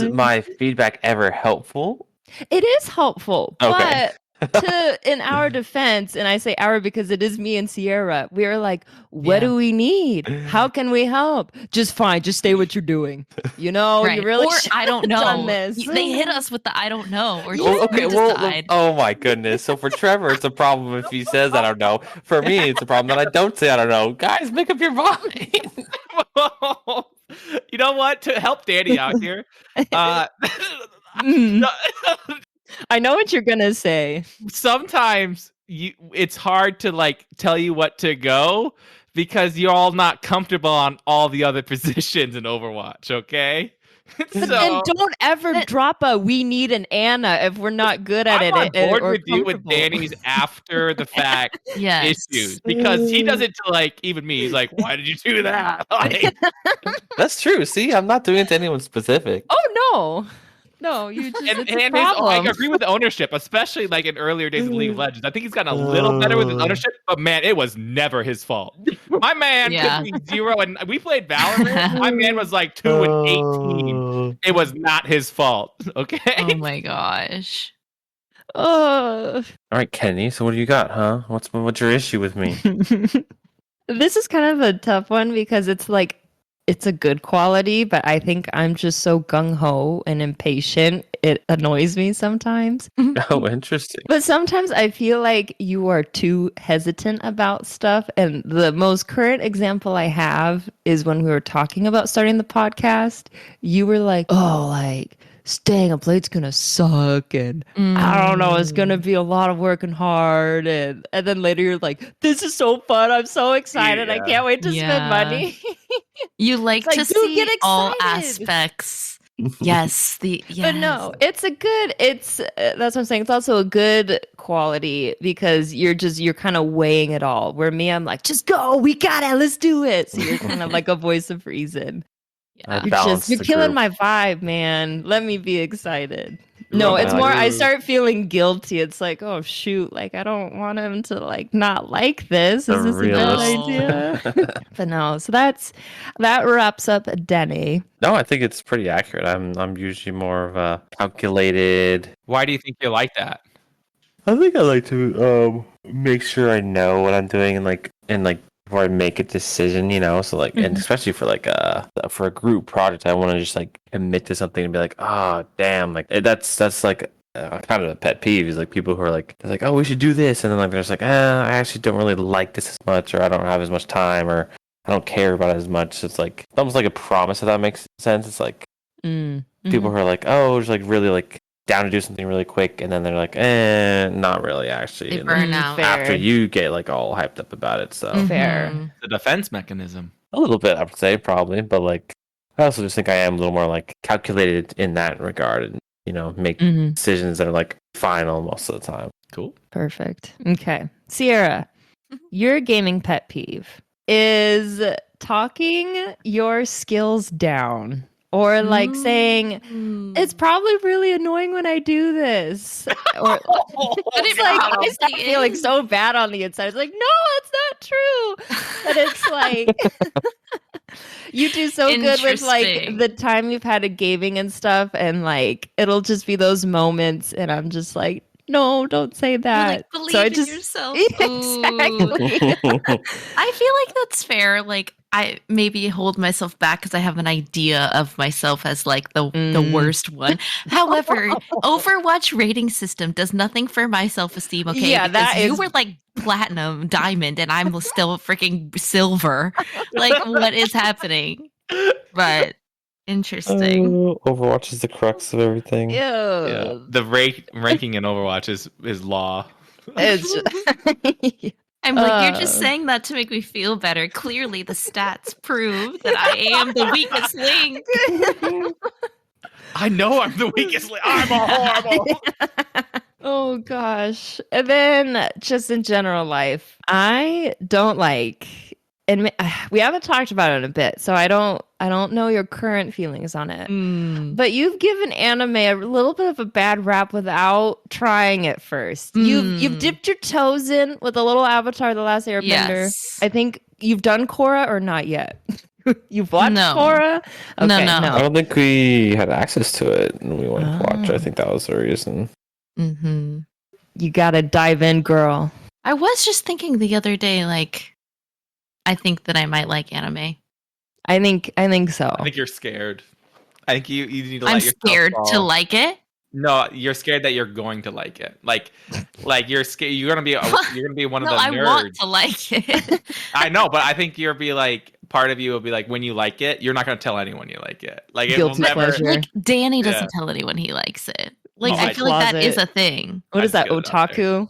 Finally. my feedback ever helpful? It is helpful, Okay. but in our defense, and I say our because it is me and Sierra, we're like, what Yeah. do we need? How can we help? Just fine, just stay what you're doing. You know, Right. you really Or should I don't have know. done this. They hit us with the I don't know. Or Well, just okay, you well, decide. oh my goodness. So for Trevor, it's a problem if he says I don't know. For me, it's a problem that I don't say I don't know. Guys, make up your mind. You know what? To help Danny out here, Mm. I know what you're gonna say. sometimes it's hard to like tell you what to go because you're all not comfortable on all the other positions in Overwatch. Okay, But then don't ever drop a "we need an Anna" if we're not good at I'm on it board or with you with comfortable. Danny's after the fact Yes. issues because he does it to like even me. He's like, "Why did you do that?" Like, That's true. See, I'm not doing it to anyone specific. Oh no, you just and it's a I problem. agree with the ownership, especially like in earlier days of League of Legends. I think he's gotten a little better with his ownership, but man, it was never his fault. My man Yeah. could be 0 and we played Valorant. My man was like 2 and 18. It was not his fault. Okay. Oh my gosh. All right, Kenny. So what do you got, huh? What's your issue with me? This is kind of a tough one because it's like it's a good quality, but I think I'm just so gung ho and impatient. It annoys me sometimes. Oh, interesting. But sometimes I feel like you are too hesitant about stuff. And the most current example I have is when we were talking about starting the podcast. You were like, oh, like staying up late's gonna suck, and I don't know, it's gonna be a lot of work and hard, and then later you're like, this is so fun, I'm so excited, I Yeah. can't wait to spend Yeah. money. You like Like, to dude, see get all excited. aspects. Yes. But no, it's that's what I'm saying, it's also a good quality because you're kind of weighing it all, where me, I'm like, just go, we got it, let's do it. So you're kind of like a voice of reason. I You're balanced you're the killing group. my vibe, man. Let me be excited. You're No, a it's more I vibe. start feeling guilty. It's like, oh shoot, like I don't want him to like not like this. Is The this a good realist. idea? But no, so that wraps up Denny. No, I think it's pretty accurate. I'm usually more of a calculated. Why do you think you're like that? I think I like to make sure I know what I'm doing and like before I make a decision, you know. So like, and especially for like for a group project, I want to just like commit to something and be like, oh damn, like that's like kind of a pet peeve is like people who are like they're like, oh, we should do this, and then like there's like, I actually don't really like this as much, or I don't have as much time, or I don't care about it as much. It's like almost like a promise, if that makes sense. It's like people who are like, oh, just like really like down to do something really quick, and then they're like, not really, actually. They And burn then out. Fair. after you get like all hyped up about it, so Fair. The defense mechanism. a little bit, I would say, probably, but like I also just think I am a little more like calculated in that regard, and make decisions that are like final most of the time. Cool. Perfect. Okay. Sierra, your gaming pet peeve is talking your skills down or like saying, it's probably really annoying when I do this. Or it's like, I start feeling so bad on the inside. It's like, no, it's not true. But it's like, you do so good with like Interesting. the time you've had at gaming and stuff. And like, it'll just be those moments. And I'm just like, no, don't say You're that. like, believe in yourself. Exactly. I feel like that's fair. Like I maybe hold myself back because I have an idea of myself as like the worst one. However, Overwatch rating system does nothing for my self-esteem. Okay, Yeah, because that you is- were like platinum, diamond, and I'm still freaking silver. Like, what is happening? But interesting. Overwatch is the crux of everything. Ew. Yeah. The ranking in Overwatch is law. It's I'm like, you're just Uh. saying that to make me feel better. Clearly, the stats prove that I am the weakest link. I know I'm the weakest link. I'm a horrible. Oh gosh. And then just in general life, I don't like and we haven't talked about it in a bit, so I don't know your current feelings on it. But you've given anime a little bit of a bad rap without trying it first. You've dipped your toes in with a little Avatar: The Last Airbender. Yes. I think you've done Korra or not yet. You've watched No. Korra? No. I don't think we had access to it and we wanted to watch. I think that was the reason. Mm-hmm. You gotta dive in, girl. I was just thinking the other day, like, I think that I might like anime. I think so. I think you're scared. I think you need to I'm let yourself scared fall. to like it. No, you're scared that you're going to like it. Like you're scared. You're gonna be one of No, the I nerds. want to like it. I know, but I think you'll be like, part of you will be like, when you like it, you're not gonna tell anyone you like it. Like it will Guilty never. pleasure. Like Danny doesn't Yeah. tell anyone he likes it. Like Oh, I feel like that closet. is a thing. What I is that, just get it out there. otaku?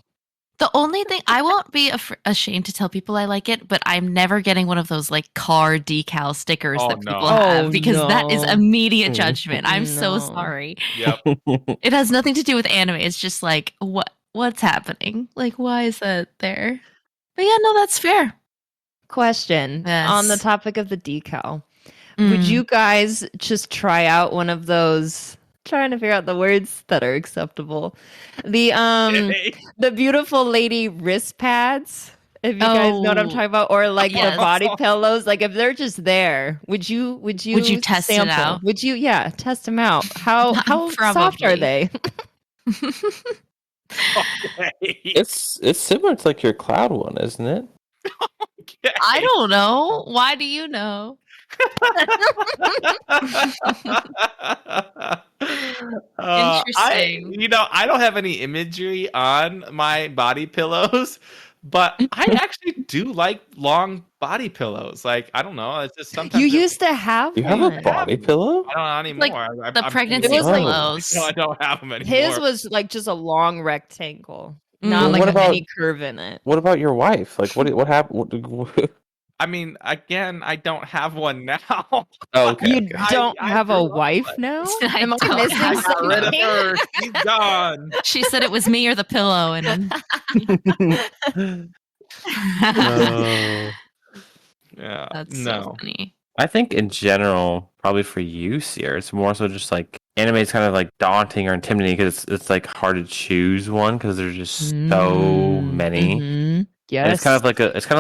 The only thing I won't be ashamed to tell people I like it, but I'm never getting one of those like car decal stickers Oh, that people no. have Oh, because that is no. immediate judgment. I'm so No. sorry. Yep. It has nothing to do with anime. It's just like what's happening? Like why is that there? But yeah, no, that's fair. Question Yes. on the topic of the decal. Would you guys just try out one of those? Trying to figure out the words that are acceptable. The beautiful lady wrist pads. If you guys know what I'm talking about, or like Yes. the body pillows, like if they're just there, would you test it sample? out? Would you test them out? How soft are Probably. they? Okay. It's similar to like your cloud one, isn't it? I don't know. Why do you know? Interesting. I don't have any imagery on my body pillows, but I actually do like long body pillows. Like, I don't know. It's just sometimes You used to have You have one. a body pillow? I don't anymore. Like the I'm pregnancy It was like- pillows. No, I don't have them anymore. His was like just a long rectangle, Mm. not Well, like what about- any curve in it. What about your wife? Like, what happened? I mean, again, I don't have one now. Oh, okay. You okay. don't I have a grew up wife like- now? I Am I don't missing have I got rid of something? her. She's gone. She said it was me or the pillow, and then Oh. Yeah. that's no. so funny. I think in general, probably for you, Sierra, it's more so just like anime is kind of like daunting or intimidating because it's like hard to choose one because there's just so many. Mhm. Yes. And it's kind of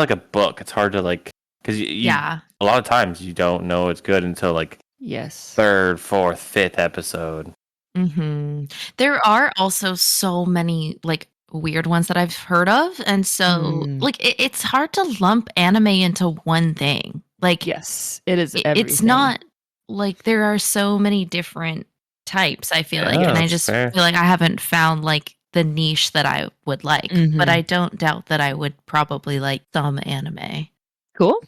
like a book. It's hard to like because Yeah. a lot of times you don't know it's good until like yes. third, fourth, fifth episode. Hmm. There are also so many like weird ones that I've heard of, and so like it's hard to lump anime into one thing. Like Yes, it is. it's everything. not like there are so many different types. I feel like, Yeah, and I that's just fair. feel like I haven't found like the niche that I would like. But Mhm. I don't doubt that I would probably like some anime. Cool.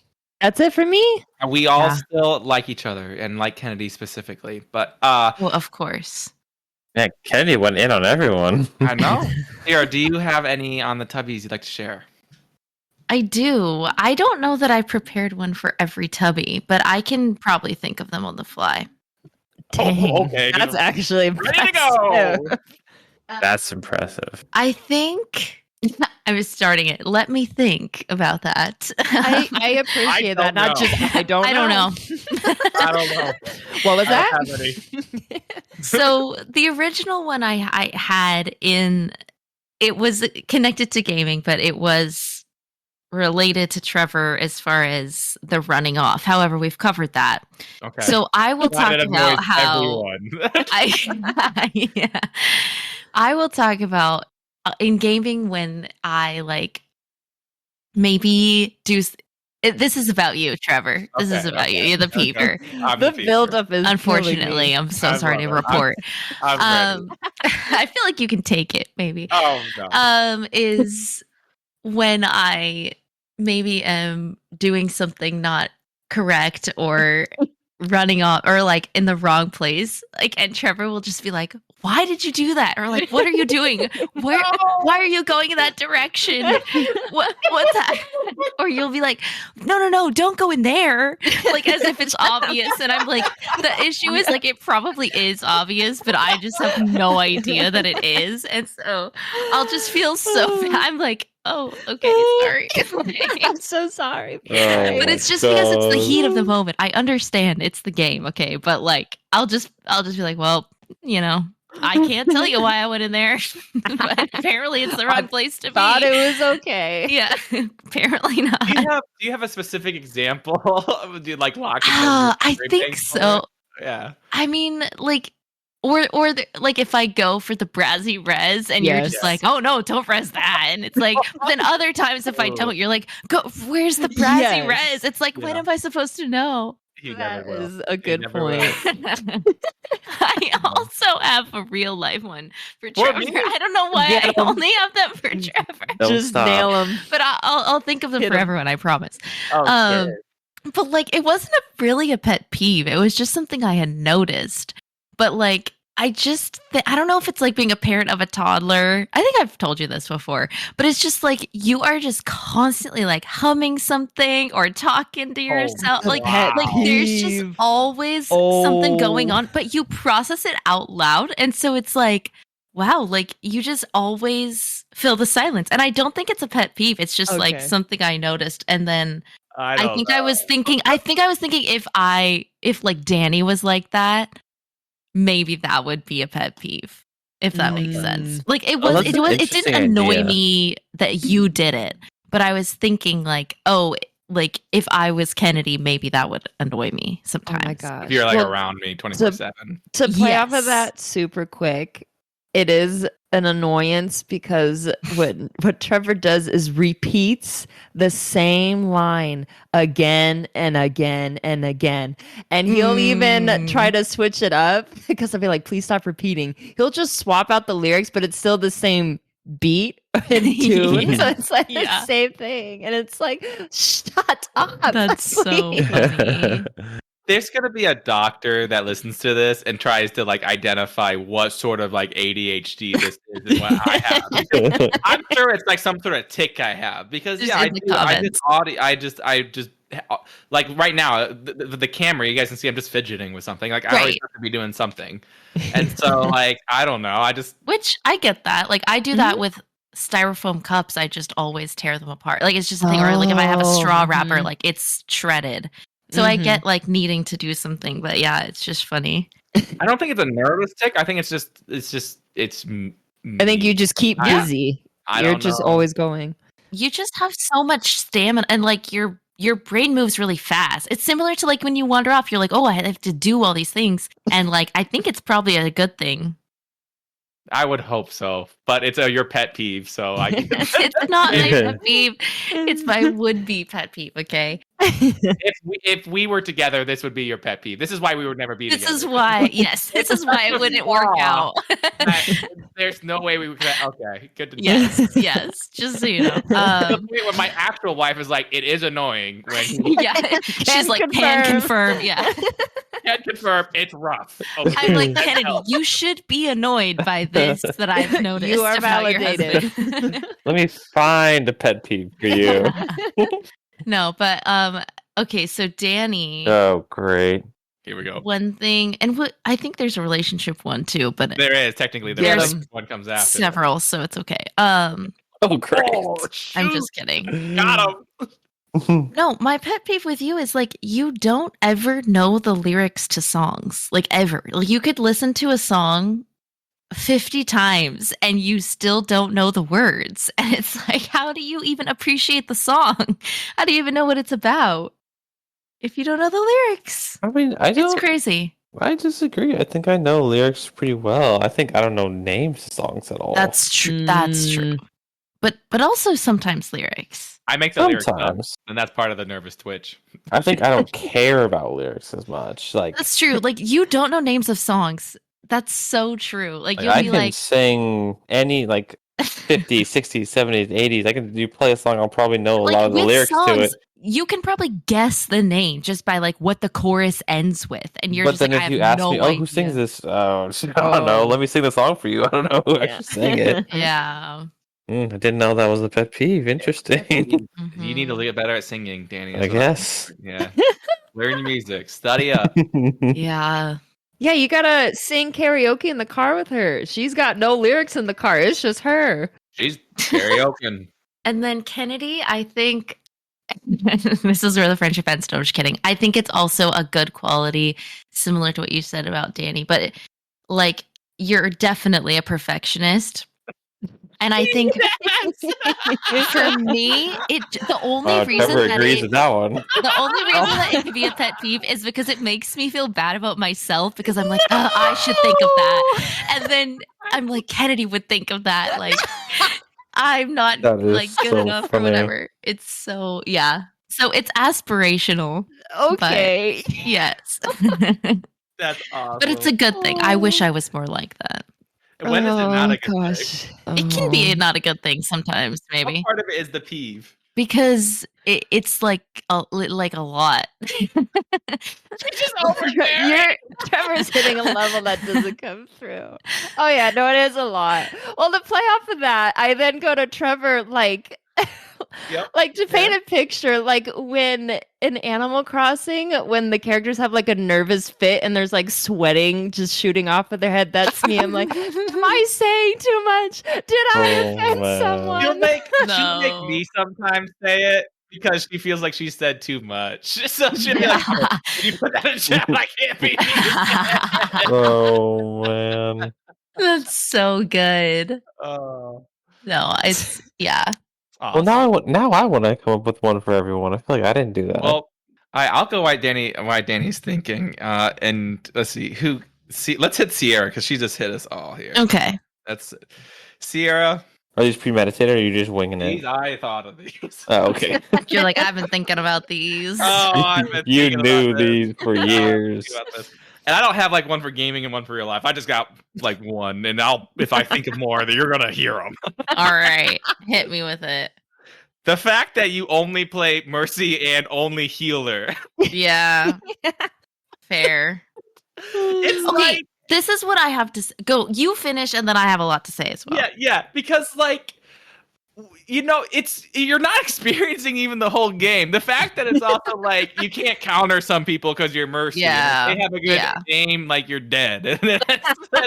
That's it for me. And we all Yeah. still like each other and like Kennedy specifically. But Well, of course. Yeah, Kennedy went in on everyone. I know. Sierra, do you have any on the Tubbies you'd like to share? I do. I don't know that I prepared one for every Tubbie, but I can probably think of them on the fly. Dang, okay. that's actually Ready to go. impressive. That's impressive. I think I was starting it. Let me think about that. I appreciate that. Not just I don't know. I don't know. I don't know. What was I that? don't have any. So the original one I had it was connected to gaming, but it was related to Trevor as far as the running off. However, we've covered that. Okay. So I will talk That about annoys how everyone. yeah. I will talk about in gaming when I like maybe do. This is about you, Trevor. This is about you. You're the peever. I'm The build-up is Unfortunately, I'm so I sorry to love it. report. I'm ready. I feel like you can take it, maybe. Oh no. Is when I maybe am doing something not correct or running off or like in the wrong place, like, and Trevor will just be like, "Why did you do that?" Or like, "What are you doing? Why are you going in that direction? What's that?" Or you'll be like, "No, don't go in there," like as if it's obvious. And I'm like, the issue is like it probably is obvious, but I just have no idea that it is, and so I'll just feel so bad. I'm like, "Oh, okay, sorry." I'm so sorry. Oh But my it's just because it's the heat of the God. moment. I understand it's the game, okay? But like I'll just be like, well, I can't tell you why I went in there. But apparently it's the wrong place to Thought be. it was okay. Yeah, apparently not. Do you have a specific example? Do you like lock? I think so. Yeah. I mean, like, like if I go for the brassy res and you're just Yes. like, oh no, don't res that, and it's like, but then other times if I don't, you're like, go, where's the brassy Yes. res? It's like, when Yeah. am I supposed to know? He That never will. is a good never will. point. I also have a real life one for For Trevor. me? I don't know why Get I 'em. only have them for Trevor, Don't Just stop. nail them. but I'll think of them Hit for 'em. everyone. I promise. Oh, But like, it wasn't really a pet peeve. It was just something I had noticed. But like, I don't know if it's like being a parent of a toddler. I think I've told you this before, but it's just like you are just constantly like humming something or talking to yourself. The Like, pet like there's just peeve. always something going Oh. on, but you process it out loud. And so it's like, wow, like you just always fill the silence. And I don't think it's a pet peeve. It's just like Okay. something I noticed. And then I don't think know. I was thinking if like Danny was like that, maybe that would be a pet peeve. If that makes sense. Like it Oh, was that's an it didn't interesting annoy idea. me that you did it, but I was thinking like, oh, like if I was Kennedy, maybe that would annoy me Oh sometimes. my gosh. If you're like Well, around me 24/7. to play off Yes. of that super quick, it is an annoyance because what Trevor does is repeats the same line again and again and again. And he'll even try to switch it up because I'll be like, please stop repeating. He'll just swap out the lyrics, but it's still the same beat and tune. Yeah. So it's like Yeah. the same thing. And it's like, shut up. That's so please. funny. There's gonna be a doctor that listens to this and tries to like identify what sort of like ADHD this is and what I have. I'm sure it's like some sort of tick I have because Just yeah, in the comments. I just like right now the camera, you guys can see I'm just fidgeting with something. Like I always Right. have to be doing something, and so like I don't know. Which I get that. Like I do that with styrofoam cups. I just always tear them apart. Like it's just a thing. Or like if I have a straw wrapper, like it's shredded. So I get like needing to do something, but yeah, it's just funny. I don't think it's a nervous tick. I think it's I think you just keep I- busy. I You're don't just know. always going. You just have so much stamina and like your brain moves really fast. It's similar to like when you wander off, you're like, oh, I have to do all these things. And like I think it's probably a good thing. I would hope so, but it's your pet peeve, so I can. It's not my pet peeve. It's my would-be pet peeve, okay? if we were together, this would be your pet peeve. This is why we would never be This together. is why, yes, this is why it wouldn't work Aw. out. There's no way we would. Okay, good to know. Yes, just so you know. When my actual wife is like, it is annoying when Yeah, she's like, can confirm. Yeah. can confirm it's rough. Okay. I'm like, Kennedy, you should be annoyed by this that I've noticed. You are about your validated. husband. Let me find a pet peeve for you. No, but okay, so Danny, Oh, great. Here we go. one thing, and what I think there's a relationship one too, but There is technically the There's one comes after. several, so it's okay. Oh, great. Oh, I'm shoot. just kidding. Got him. No, my pet peeve with you is like you don't ever know the lyrics to songs, like ever. Like you could listen to a song 50 times and you still don't know the words. And it's like, how do you even appreciate the song? How do you even know what it's about if you don't know the lyrics? I mean, It's crazy. I disagree. I think I know lyrics pretty well. I think I don't know names of songs at all. That's true. That's true. But also sometimes lyrics. I make the lyrics up, Sometimes. and that's part of the nervous twitch. I think I don't care about lyrics as much. Like That's true. Like you don't know names of songs. That's so true. Like you'll I be can like sing any 50s, 60s, 70s, 80s. You play a song, I'll probably know a like, lot of the with lyrics to it. You can probably guess the name just by like what the chorus ends with, and you're But just then like, if I you have ask no me, idea. who sings this? I don't know. Let me sing the song for you. I don't know who actually sang it. Yeah. I didn't know that was a pet peeve. Interesting. You need to get better at singing, Danny. I guess. Yeah. Learn your music. Study up. Yeah. Yeah, you gotta sing karaoke in the car with her. She's got no lyrics in the car. It's just her. She's karaoke. And then Kennedy, I think this is where the friendship ends. No, I'm just kidding. I think it's also a good quality, similar to what you said about Danny, but like you're definitely a perfectionist. And I think for me, the only reason Trevor that agrees with that one. the only reason that it could be a pet peeve is because it makes me feel bad about myself because I'm like, I should think of that. And then I'm like, Kennedy would think of that. Like, I'm not That is like good so enough funny. or whatever. It's so, yeah. So it's aspirational. Okay. Yes. That's awesome. But it's a good thing. I wish I was more like that. When is it not a good thing? It can be not a good thing sometimes, maybe. What part of it is the peeve? Because it's like a lot. She's just over there. Trevor's hitting a level that doesn't come through. Oh yeah, no, it is a lot. Well, to play off of that, I then go to Trevor like like to paint a picture, like when in Animal Crossing, when the characters have like a nervous fit and there's like sweating just shooting off of their head. That's me. I'm like, am I saying too much? Did I offend someone? She'll make me sometimes say it because she feels like she said too much. So she'll be like, "Can you put that in chat? I can't be." Oh man. That's so good. Oh. No, it's yeah. Awesome. Well, now I want to come up with one for everyone. I feel like I didn't do that. Well, I'll go why Danny's thinking. And let's see let's hit Sierra because she just hit us all here. Okay. That's Sierra. Are these premeditated or are you just winging it? I thought of these. Oh, okay. You're like, I've been thinking about these. I've been You thinking knew about this. these for years. And I don't have like one for gaming and one for real life. I just got like one, and if I think of more, then you're gonna hear them. All right, hit me with it. The fact that you only play Mercy and only healer. Yeah. Fair. It's Okay, like, this is what I have to go. You finish, and then I have a lot to say as well. yeah, because like, you're not experiencing even the whole game. The fact that it's also like you can't counter some people because you're Mercy. Yeah. If they have a good game, like you're dead. And then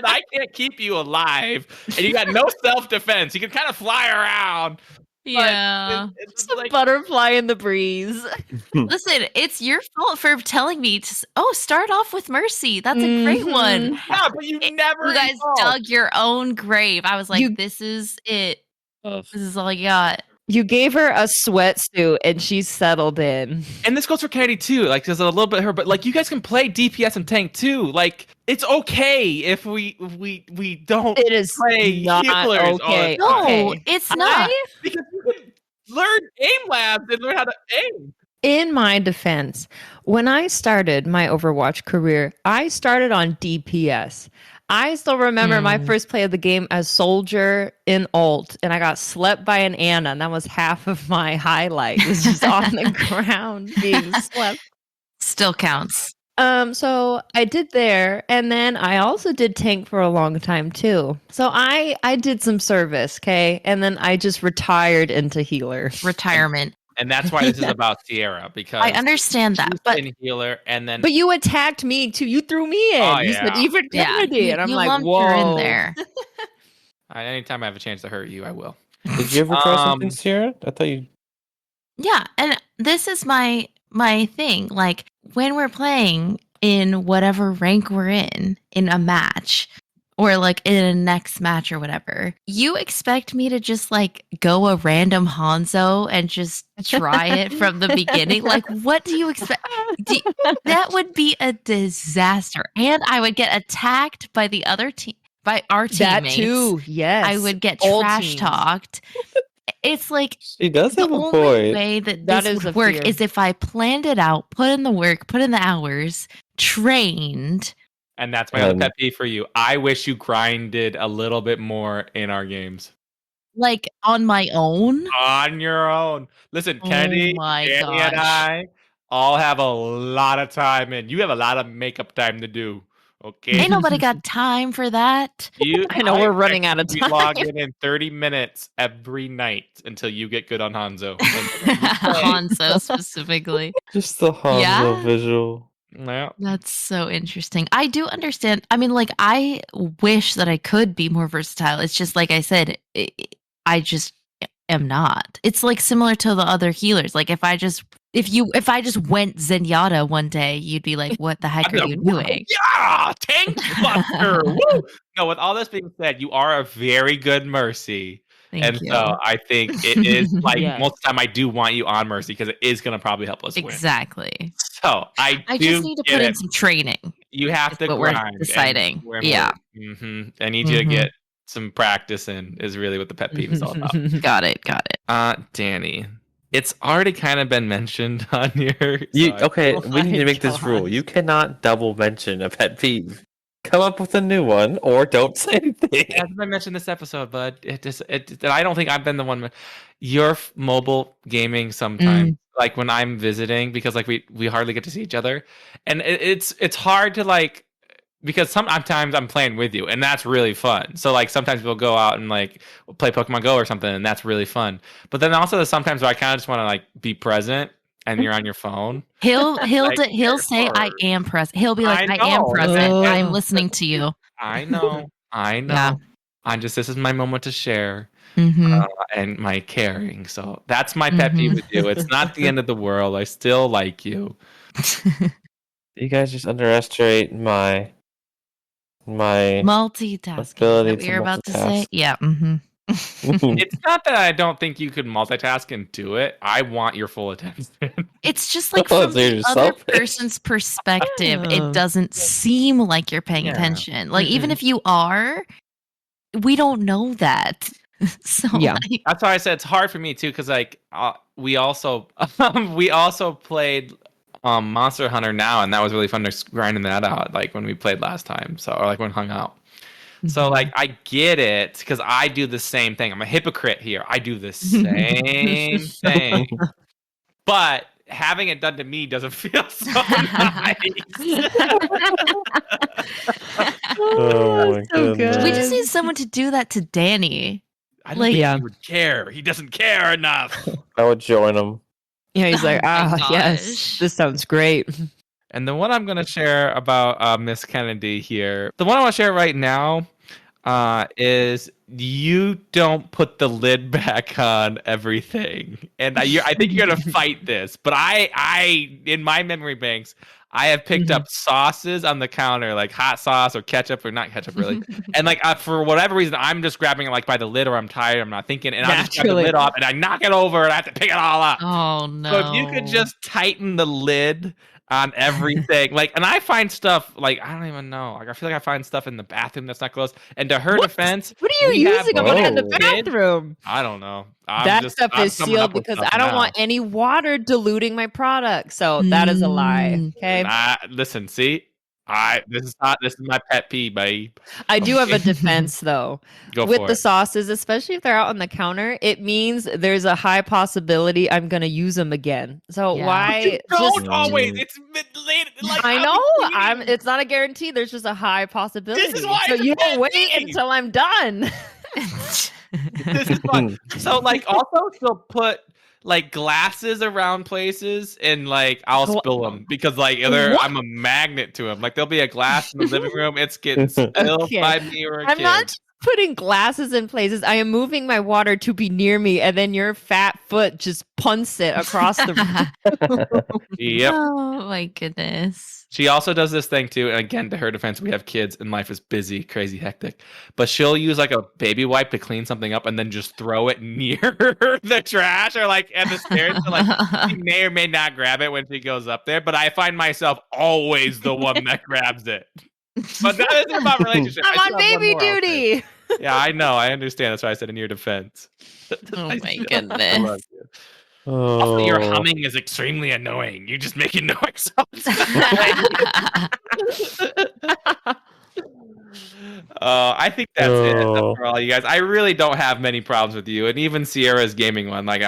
I can't keep you alive. And you got no self-defense. You can kind of fly around. Yeah. It's a like butterfly in the breeze. Listen, it's your fault for telling me to start off with Mercy. That's a great one. yeah, but you never You guys evolved. dug your own grave. I was like, this is it. This is all you got. You gave her a sweatsuit and she settled in. And this goes for Kennedy too. Like there's a little bit of her, but like you guys can play DPS and tank too. Like it's okay if we don't It is play not healers all the okay. time. No, it's not. Because you can learn aim labs and learn how to aim. In my defense, when I started my Overwatch career, I started on DPS. I still remember my first play of the game as soldier in ult, and I got slept by an Anna, and that was half of my highlight. It was just on the ground being slept. Still counts. So I did there, and then I also did tank for a long time too. So I did some service, okay, and then I just retired into healer. Retirement. And that's why this is about Sierra, because I understand that, she's but been healer, and then But you attacked me too. You threw me in. Oh, You yeah. said even Kennedy, and I'm you like, lumped whoa. her in there. anytime I have a chance to hurt you, I will. Did you ever try something, Sierra? I thought you. Yeah, and this is my thing. Like when we're playing in whatever rank we're in a match, or like in a next match or whatever, you expect me to just like go a random Hanzo and just try it from the beginning? Like, what do you expect? That would be a disaster, and I would get attacked by the other team, by our teammates. That too, yes. I would get All trash teams. talked. It's like She does the have a only point. way that That this is would a work fear. is if I planned it out, put in the work, put in the hours, trained. And that's my other pet peeve for you. I wish you grinded a little bit more in our games. Like on my own. On your own. Listen, Kennedy, my Danny, and gosh. I all have a lot of time, and you have a lot of makeup time to do. Okay. Ain't nobody got time for that. I know we're running out of We time. log in 30 minutes every night until you get good on Hanzo. Hanzo specifically. Just the Hanzo Yeah. visual. Yeah. That's so interesting. I do understand. I mean, like, I wish that I could be more versatile. It's just like I said, I just am not. It's like similar to the other healers. Like if I just went Zenyatta one day, you'd be like, "What the heck are you doing?" Yeah, tank buster. Woo! No, with all this being said, you are a very good Mercy. Thank you. So I think it is like Yes. most of the time I do want you on Mercy because it is going to probably help us win. Exactly. So I just need to put in some training. You have to what we're grind. deciding. Yeah. I need you to get some practice in is really what the pet peeve is all about. Got it. Danny, it's already kind of been mentioned on your. Okay, Oh we need to my make this God. rule. You cannot double mention a pet peeve. Come up with a new one, or don't say anything. It hasn't been mentioned this episode, but I don't think I've been the one. Your mobile gaming sometimes, like when I'm visiting, because like we hardly get to see each other, and it's hard to like. Because sometimes I'm playing with you, and that's really fun. So like sometimes we'll go out and like play Pokemon Go or something, and that's really fun. But then also there's sometimes where I kind of just want to like be present, and you're on your phone. He'll Like, say I am present. He'll be like, I am know. present. Oh. I'm listening to you. I know. Yeah. This is my moment to share Mm-hmm. and my caring. So that's my pet peeve with you. It's not the end of the world. I still like you. You guys just underestimate my Multitasking. ability That what to you're about to say? multitask. Yeah. Mm-hmm. It's not that I don't think you could multitask and do it. I want your full attention. It's just like Oh, from so the you're other selfish. person's perspective, Oh. it doesn't seem like you're paying Yeah. attention. Like even if you are, we don't know that. So Yeah. like, That's why I said it's hard for me too, because like we also played Monster Hunter now, and that was really fun to grinding that out, like when we played last time. So or like when we hung out. So like I get it because I do the same thing. I'm a hypocrite here. I do the same thing, but having it done to me doesn't feel so nice. Oh my so goodness. good. we just need someone to do that to Danny. I don't Like- think Yeah. he would care. He doesn't care enough. I would join him. Yeah, he's like, Oh my yes, gosh. this sounds great. And the one I'm going to share about Miss Kennedy here, the one I want to share right now is you don't put the lid back on everything. And I think you're going to fight this. But I in my memory banks, I have picked up sauces on the counter, like hot sauce or ketchup, or not ketchup really. And like for whatever reason, I'm just grabbing it like by the lid, or I'm tired, I'm not thinking, and I just grab the Naturally. lid off and I knock it over and I have to pick it all up. Oh no. So if you could just tighten the lid on everything, like, and I find stuff like I don't even know. Like I feel like I find stuff in the bathroom that's not closed. And to her defense, What are you we have using over there in the both. bathroom? I don't know. That stuff is sealed because I don't want any water diluting my product. So that is a lie. Okay. Listen, see, this is my pet peeve, babe. I do have a defense though. Go With for the it. sauces, especially if they're out on the counter, it means there's a high possibility I'm gonna use them again. So Yeah. why Don't just always. It's late. Like, I I'm know. kidding. It's not a guarantee. There's just a high possibility. This is why so it's a you bad don't wait thing. until I'm done. This is fun. So like also she'll put like glasses around places and like I'll spill them because like I'm a magnet to them. Like there'll be a glass in the living room, it's getting spilled Okay. by me or a I'm kid. not putting glasses in places. I am moving my water to be near me, and then your fat foot just punts it across the room. Yep. Oh my goodness. She also does this thing too, and again, to her defense, we have kids and life is busy, crazy, hectic. But she'll use like a baby wipe to clean something up and then just throw it near the trash or like at the stairs. So like she may or may not grab it when she goes up there, but I find myself always the one that grabs it. But that isn't about relationships. I'm on baby duty. Yeah, I know. I understand. That's why I said in your defense. Oh my goodness. Also, your humming is extremely annoying. You just make it noise. I think that's it for all you guys. I really don't have many problems with you, and even Sierra's gaming one, like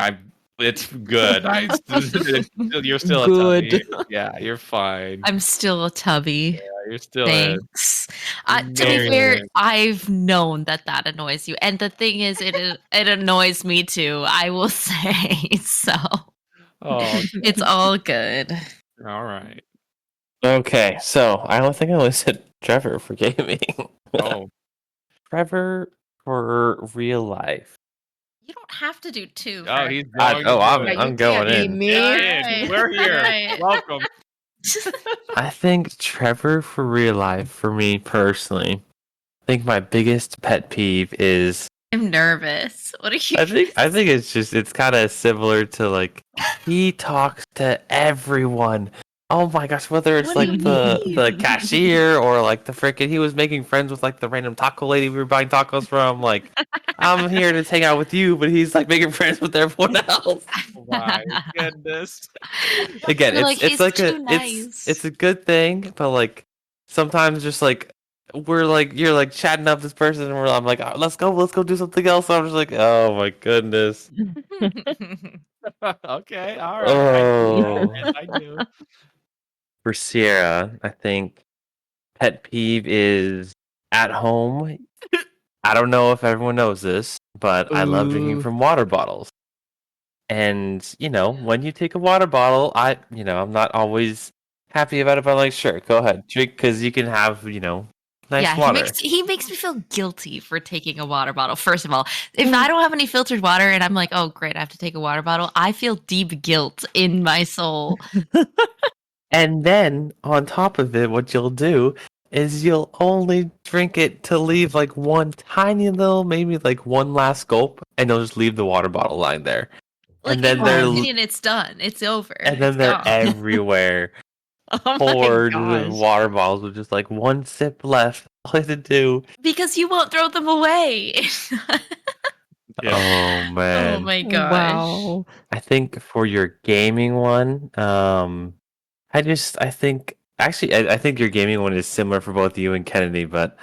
it's good. You're still good. A Tubby. Yeah, you're fine. I'm still a Tubby. Yeah, you're still. Thanks. To be fair, I've known that annoys you, and the thing is, it annoys me too. I will say so. Oh, it's all good. All right. Okay, so I don't think I listed Trevor for gaming. Oh, Trevor for real life. You don't have to do two. Oh, he's I'm going in. Me. Right. We're here. Right. Welcome. I think Trevor for real life, for me personally, I think my biggest pet peeve is. I'm nervous. What are you? I think it's kind of similar to like he talks to everyone. Oh my gosh, whether it's like the cashier or like the freaking he was making friends with like the random taco lady we were buying tacos from. Like I'm here to hang out with you, but he's like making friends with everyone else. My goodness. Again, it's like nice. it's a good thing, but like sometimes just like we're like you're like chatting up this person and I'm like let's go do something else. So I'm just like oh my goodness. Okay, all right. Oh. I do. For Sierra, I think pet peeve is at home. I don't know if everyone knows this, but I love drinking from water bottles. And, when you take a water bottle, I'm not always happy about it, but I'm like, sure, go ahead, drink, because you can have, nice water. He makes me feel guilty for taking a water bottle. First of all, if I don't have any filtered water and I'm like, oh, great, I have to take a water bottle, I feel deep guilt in my soul. And then, on top of it, what you'll do is you'll only drink it to leave like one tiny little, maybe like one last gulp, and you'll just leave the water bottle lying there. Like, and then in my opinion, it's done. It's over. And then they're gone. everywhere. Poured with water bottles with just like one sip left. All I had to do. Because you won't throw them away. Yeah. Oh, man. Oh, my gosh. Wow. I think for your gaming one, I think your gaming one is similar for both you and Kennedy, but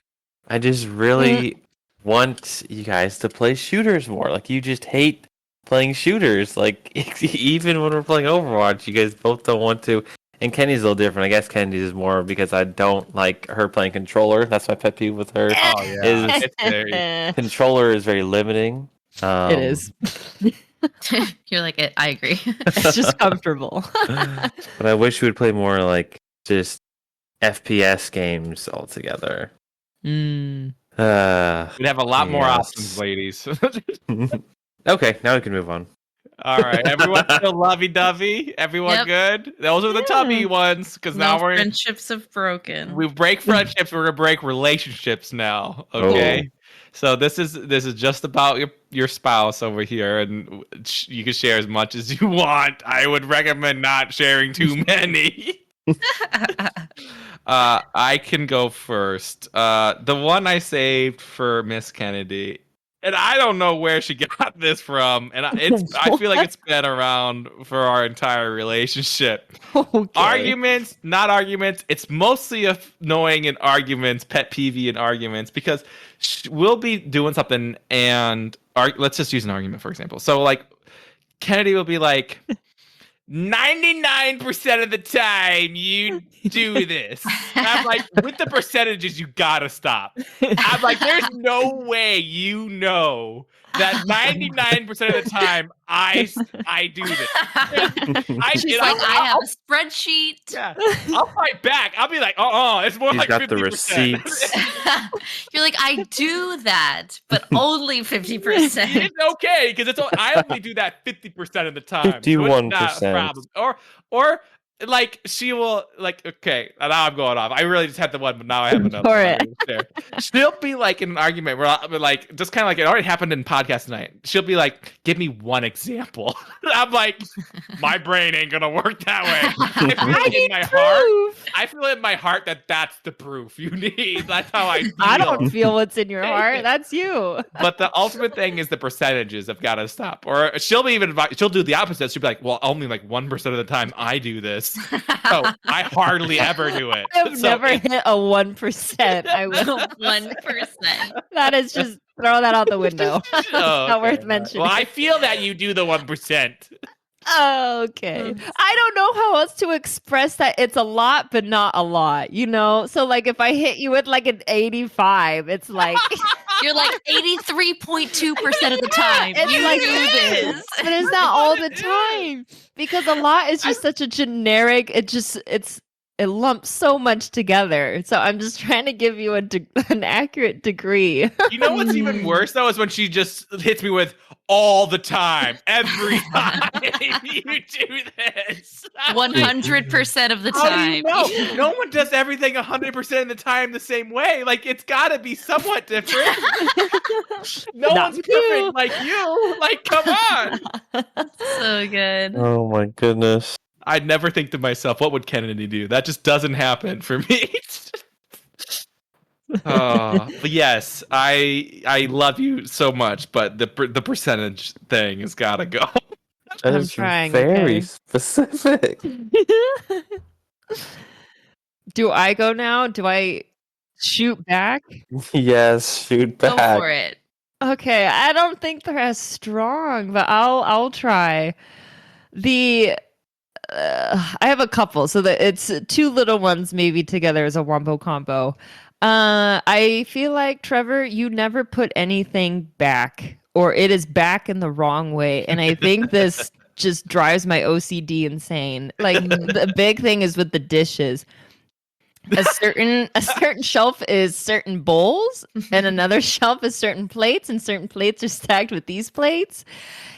I just really want you guys to play shooters more. Like, you just hate playing shooters. Like, even when we're playing Overwatch, you guys both don't want to. And Kenny's a little different. I guess Kenny's is more because I don't like her playing controller. That's my pet peeve with her. Oh, yeah. Controller is very limiting. It is. You're like, I agree. It's just comfortable. But I wish we would play more like just FPS games altogether. We'd have a lot more options, ladies. Okay, now we can move on. All right, everyone still lovey-dovey? Everyone good? Those are the Tubbie ones, because now friendships have broken. We break friendships, we're gonna break relationships now. Okay. So this is just about your spouse over here, and you can share as much as you want. I would recommend not sharing too many. I can go first. The one I saved for Miss Kennedy, and I don't know where she got this from, and I feel like it's been around for our entire relationship. Okay. Arguments, not arguments. It's mostly annoying in arguments, pet peeve in arguments, because we'll be doing something and let's just use an argument, for example. So like Kennedy will be like, 99% of the time you do this. I'm like, with the percentages, you gotta stop. I'm like, there's no way you know that 99% of the time I do this. She's like, I have a spreadsheet. Yeah, I'll fight back. I'll be like, it's more He's like got 50%. the receipts. You're like, I do that, but only 50%. It's okay because I only do that 50% of the time. 51%. So problem. Or like she will like okay. Now I'm going off. I really just had the one, but now I have another. For it. She'll be like in an argument where I'll be like, just kind of like it already happened in podcast tonight. She'll be like, "Give me one example." I'm like, my brain ain't gonna work that way. I feel in my heart that that's the proof you need. That's how I feel. I don't feel what's in your heart. That's you. But the ultimate thing is the percentages have got to stop. Or she'll do the opposite. She'll be like, well, only like 1% of the time I do this. So I hardly ever do it. I've never hit a 1%. I will 1%. That is just throw that out the window. Not worth mentioning. Well, I feel that you do the 1%. Okay. I don't know how else to express that it's a lot, but not a lot, you know? So, like, if I hit you with like an 85, it's like. You're like 83.2% of the time. It's you like do this. But it's not all the time. Because a lot is just such a generic, it lumps so much together. So I'm just trying to give you an accurate degree. You know what's even worse though is when she just hits me with all the time, every time you do this. 100% of the time. No one does everything 100% of the time the same way. Like it's got to be somewhat different. No one's perfect like you. Like come on. So good. Oh my goodness. I'd never think to myself, what would Kennedy do? That just doesn't happen for me. But yes, I love you so much, but the percentage thing has got to go. That I'm is trying, very okay. specific. Do I go now? Do I shoot back? Yes, shoot back. Go for it. Okay, I don't think they're as strong, but I'll try. I have a couple, so that it's two little ones maybe together as a wombo combo. I feel like Trevor, you never put anything back, or it is back in the wrong way, and I think this just drives my OCD insane. Like the big thing is with the dishes. A certain shelf is certain bowls, and another shelf is certain plates, and certain plates are stacked with these plates.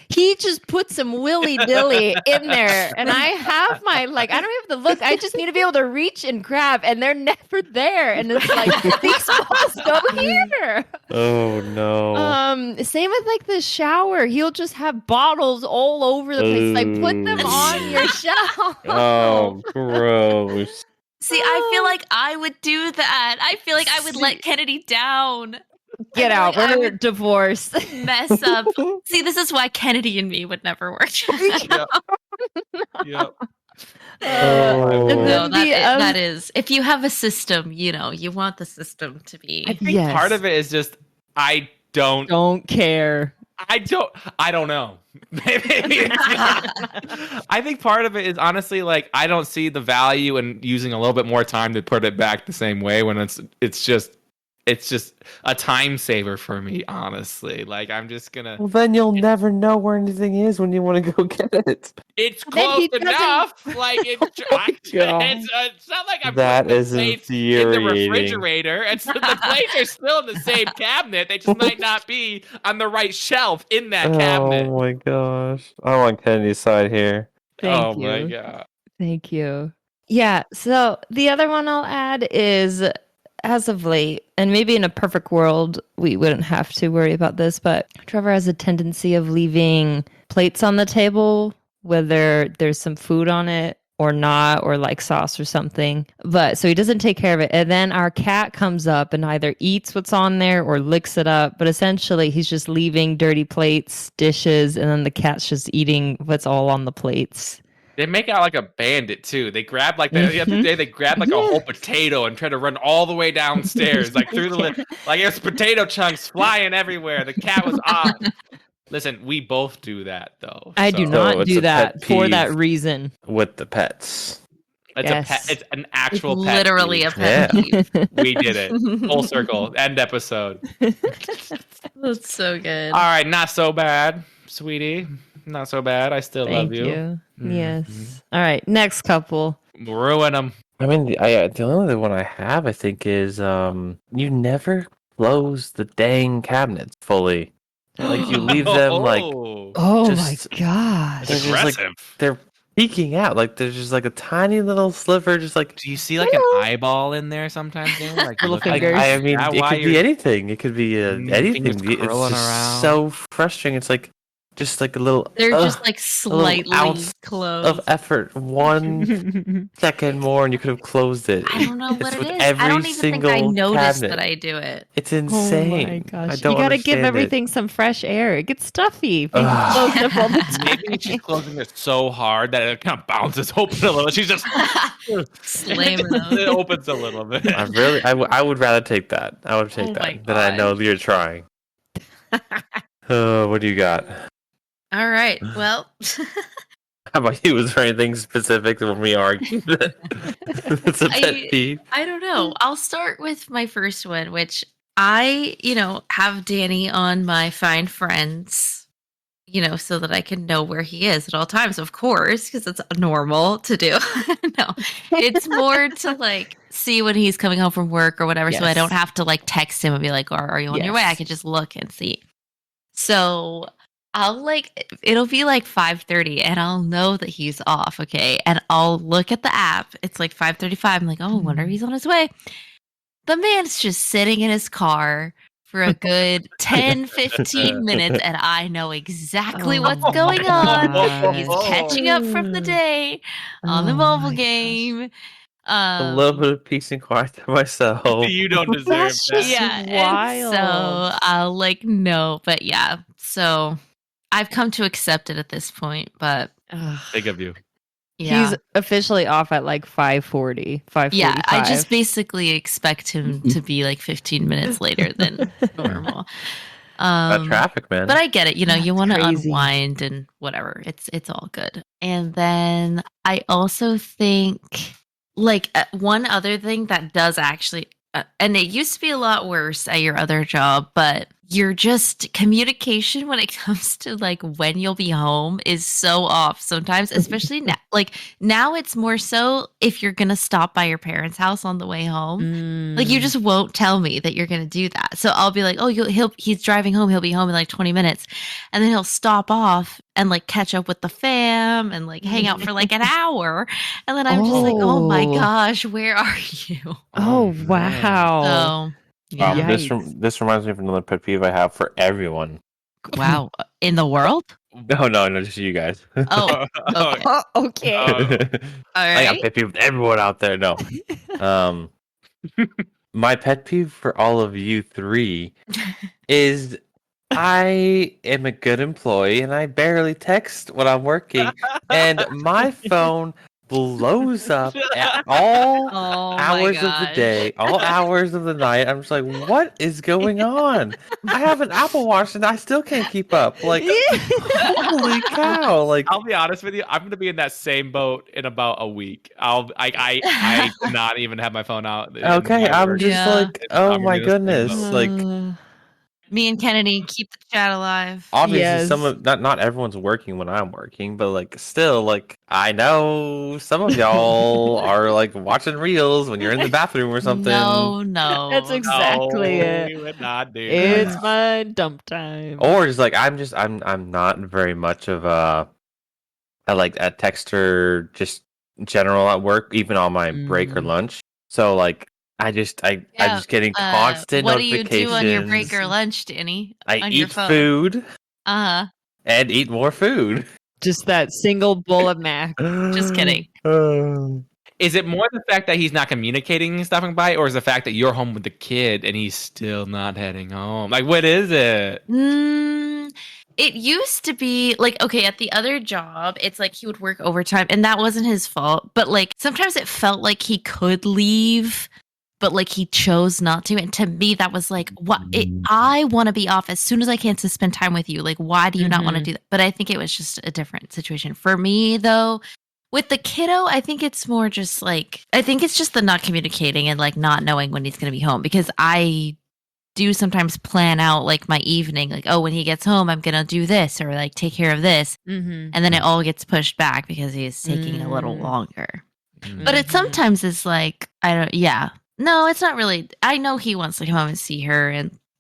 He just put some willy-dilly in there, and I have I don't have to look. I just need to be able to reach and grab, and they're never there. And it's like, these balls go here. Oh no. Same with like the shower. He'll just have bottles all over the place. Like, put them on your shelf. Oh, gross. See, I feel like I would do that. I feel like I would let Kennedy down. Get out. We're divorced. Mess up. See, this is why Kennedy and me would never work. Yep. No, that is. If you have a system, you want the system to be. I think part of it is just I don't care. I don't know. I think part of it is honestly like I don't see the value in using a little bit more time to put it back the same way when it's just a time saver for me, honestly. Like I'm just gonna. Well, then you'll never know where anything is when you want to go get it. It's close enough. Like it's not like I'm that is in infuriating. the refrigerator. The plates are still in the same cabinet. They just might not be on the right shelf in that cabinet. Oh my gosh! I'm on Kennedy's side here. Thank you. My god! Thank you. Yeah. So the other one I'll add is, as of late, and maybe in a perfect world, we wouldn't have to worry about this, but Trevor has a tendency of leaving plates on the table, whether there's some food on it or not, or like sauce or something. But so he doesn't take care of it. And then our cat comes up and either eats what's on there or licks it up. But essentially, he's just leaving dirty plates, dishes, and then the cat's just eating what's all on the plates. They make out like a bandit too. They grab like the other day. They grabbed like a whole potato and tried to run all the way downstairs, like through the like it was potato chunks flying everywhere. The cat was off. Listen, we both do that though. I do so not it's do a that pet for that peeve. reason. With the pets. It's a pet. Yes. It's an It's actual pet. literally a peeve. pet Yeah. peeve. We did it. Full circle. End episode. That's so good. All right, not so bad, sweetie. Not so bad. I still love Thank you. you. Mhm. Yes. All right, next couple. Ruin them. I mean, the only one I have, I think, is you never close the dang cabinets fully. Like you leave them like Oh Just- my gosh. It's They're just, like, aggressive. they're peeking out. Like there's just like a tiny little sliver, just like Do you see like an eyeball in there sometimes? Dan? Like Little looking fingers. I mean, at it why could be you're- anything. It could be anything. fingers It's curling just around. so frustrating. It's like just like a little. They're just ugh, like little slightly ounce closed. of effort. 1 second more, and you could have closed it. I don't know what It's it with is. every I don't even think I single noticed cabinet. that I do it. It's Oh insane. my I gosh. don't You gotta give understand it. everything some fresh air. It gets stuffy if you Ugh. close it up all the time. Maybe she's closing it so hard that it kind of bounces open a little. She's just Slamming it them. opens a little bit. I would rather take that. I would take Oh my that. That I know gosh. you're trying. What do you got? All right. Well, How about you? Was there anything specific when we argued that it's a pet peeve? I don't know. I'll start with my first one, which I, have Danny on my find friends, so that I can know where he is at all times, of course, because it's normal to do. No, it's more to like see when he's coming home from work or whatever, so I Yes. don't have to like text him and be like, are you on your way? I Yes. can just look and see. So I'll it'll be like 5:30 and I'll know that he's off, okay? And I'll look at the app. It's like 5:35. I'm like, oh, I wonder if he's on his way. The man's just sitting in his car for a good 10, 15 minutes, and I know exactly Oh what's my going on. He's gosh. catching up from the day on the Oh mobile my gosh. game. A little bit of peace and quiet to myself. You don't deserve That's that. just Yeah, and wild. so I'll know, but yeah. So I've come to accept it at this point, but Ugh. Big of you. yeah. He's officially off at like 5:40, 5:45. Yeah, I just basically expect him to be like 15 minutes later than normal. That traffic, man. But I get it. You That's want to crazy. unwind and whatever. It's all good. And then I also think one other thing that does actually, and it used to be a lot worse at your other job, but your just communication when it comes to like when you'll be home is so off sometimes, especially now. Like now it's more so if you're gonna stop by your parents' house on the way home. Like you just won't tell me that you're gonna do that. So I'll be like, oh, he's driving home. He'll be home in like 20 minutes, and then he'll stop off and like catch up with the fam and like hang out for like an hour, and then I'm just like, oh my Oh. gosh, where are you? Oh man. wow. So yeah, Yikes. This reminds me of another pet peeve I have for everyone. wow, in the world. No, just you guys. Oh, okay. Oh, okay. All I got right. pet peeve with everyone out there. No. My pet peeve for all of you three is I am a good employee and I barely text when I'm working, and my phone blows up at all Oh my hours of the gosh. day, all hours of the night. I'm just like, what is going on? I have an Apple Watch and I still can't keep up. Like, holy cow! Like, I'll be honest with you. I'm gonna be in that same boat in about a week. I not even have my phone out. in okay, my I'm work. just Yeah. like, oh I'm my in the same goodness! boat. Like, Me and Kennedy keep the chat alive. obviously, some Yes. of not everyone's working when I'm working, but like, still, like, I know some of y'all are like watching reels when you're in the bathroom or something. No. That's exactly No, it. we would not do It's that. my dump time. Or just like I'm not very much of a texter, just general at work, even on my break or Mm. lunch. So like I'm just getting constant what do you notifications. do on your break or lunch, Danny? I on your eat phone? food Uh-huh. and eat more food. Just that single bowl of mac. Just kidding. Is it more the fact that he's not communicating and stopping by, or is the fact that you're home with the kid and he's still not heading home? Like, what is it? It used to be like, okay, at the other job, it's like he would work overtime and that wasn't his fault. But like sometimes it felt like he could leave but like he chose not to. And to me, that was like, I want to be off as soon as I can to spend time with you. Like, why do you not want to do that? But I think it was just a different situation. For me, though, with the kiddo, I think it's more just like, I think it's just the not communicating and like not knowing when he's going to be home, because I do sometimes plan out like my evening, like, oh, when he gets home, I'm going to do this or like take care of this. And then it all gets pushed back because he's taking a little longer. But it sometimes is like, no, it's not really. I know he wants to come home and see her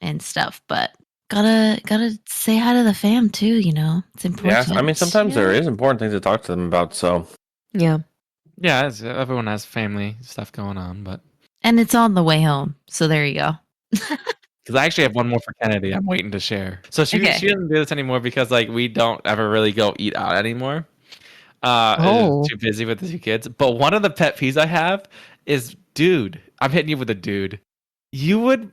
and stuff, but gotta say hi to the fam too. You know, it's important. Yeah, I mean, sometimes there is important things to talk to them about. So yeah, everyone has family stuff going on, and it's on the way home. So there you go. Because I actually have one more for Kennedy. I'm waiting to share. So she doesn't do this anymore because like we don't ever really go eat out anymore. Too busy with the 2 kids. But one of the pet peeves I have is, dude, I'm hitting you with a dude. You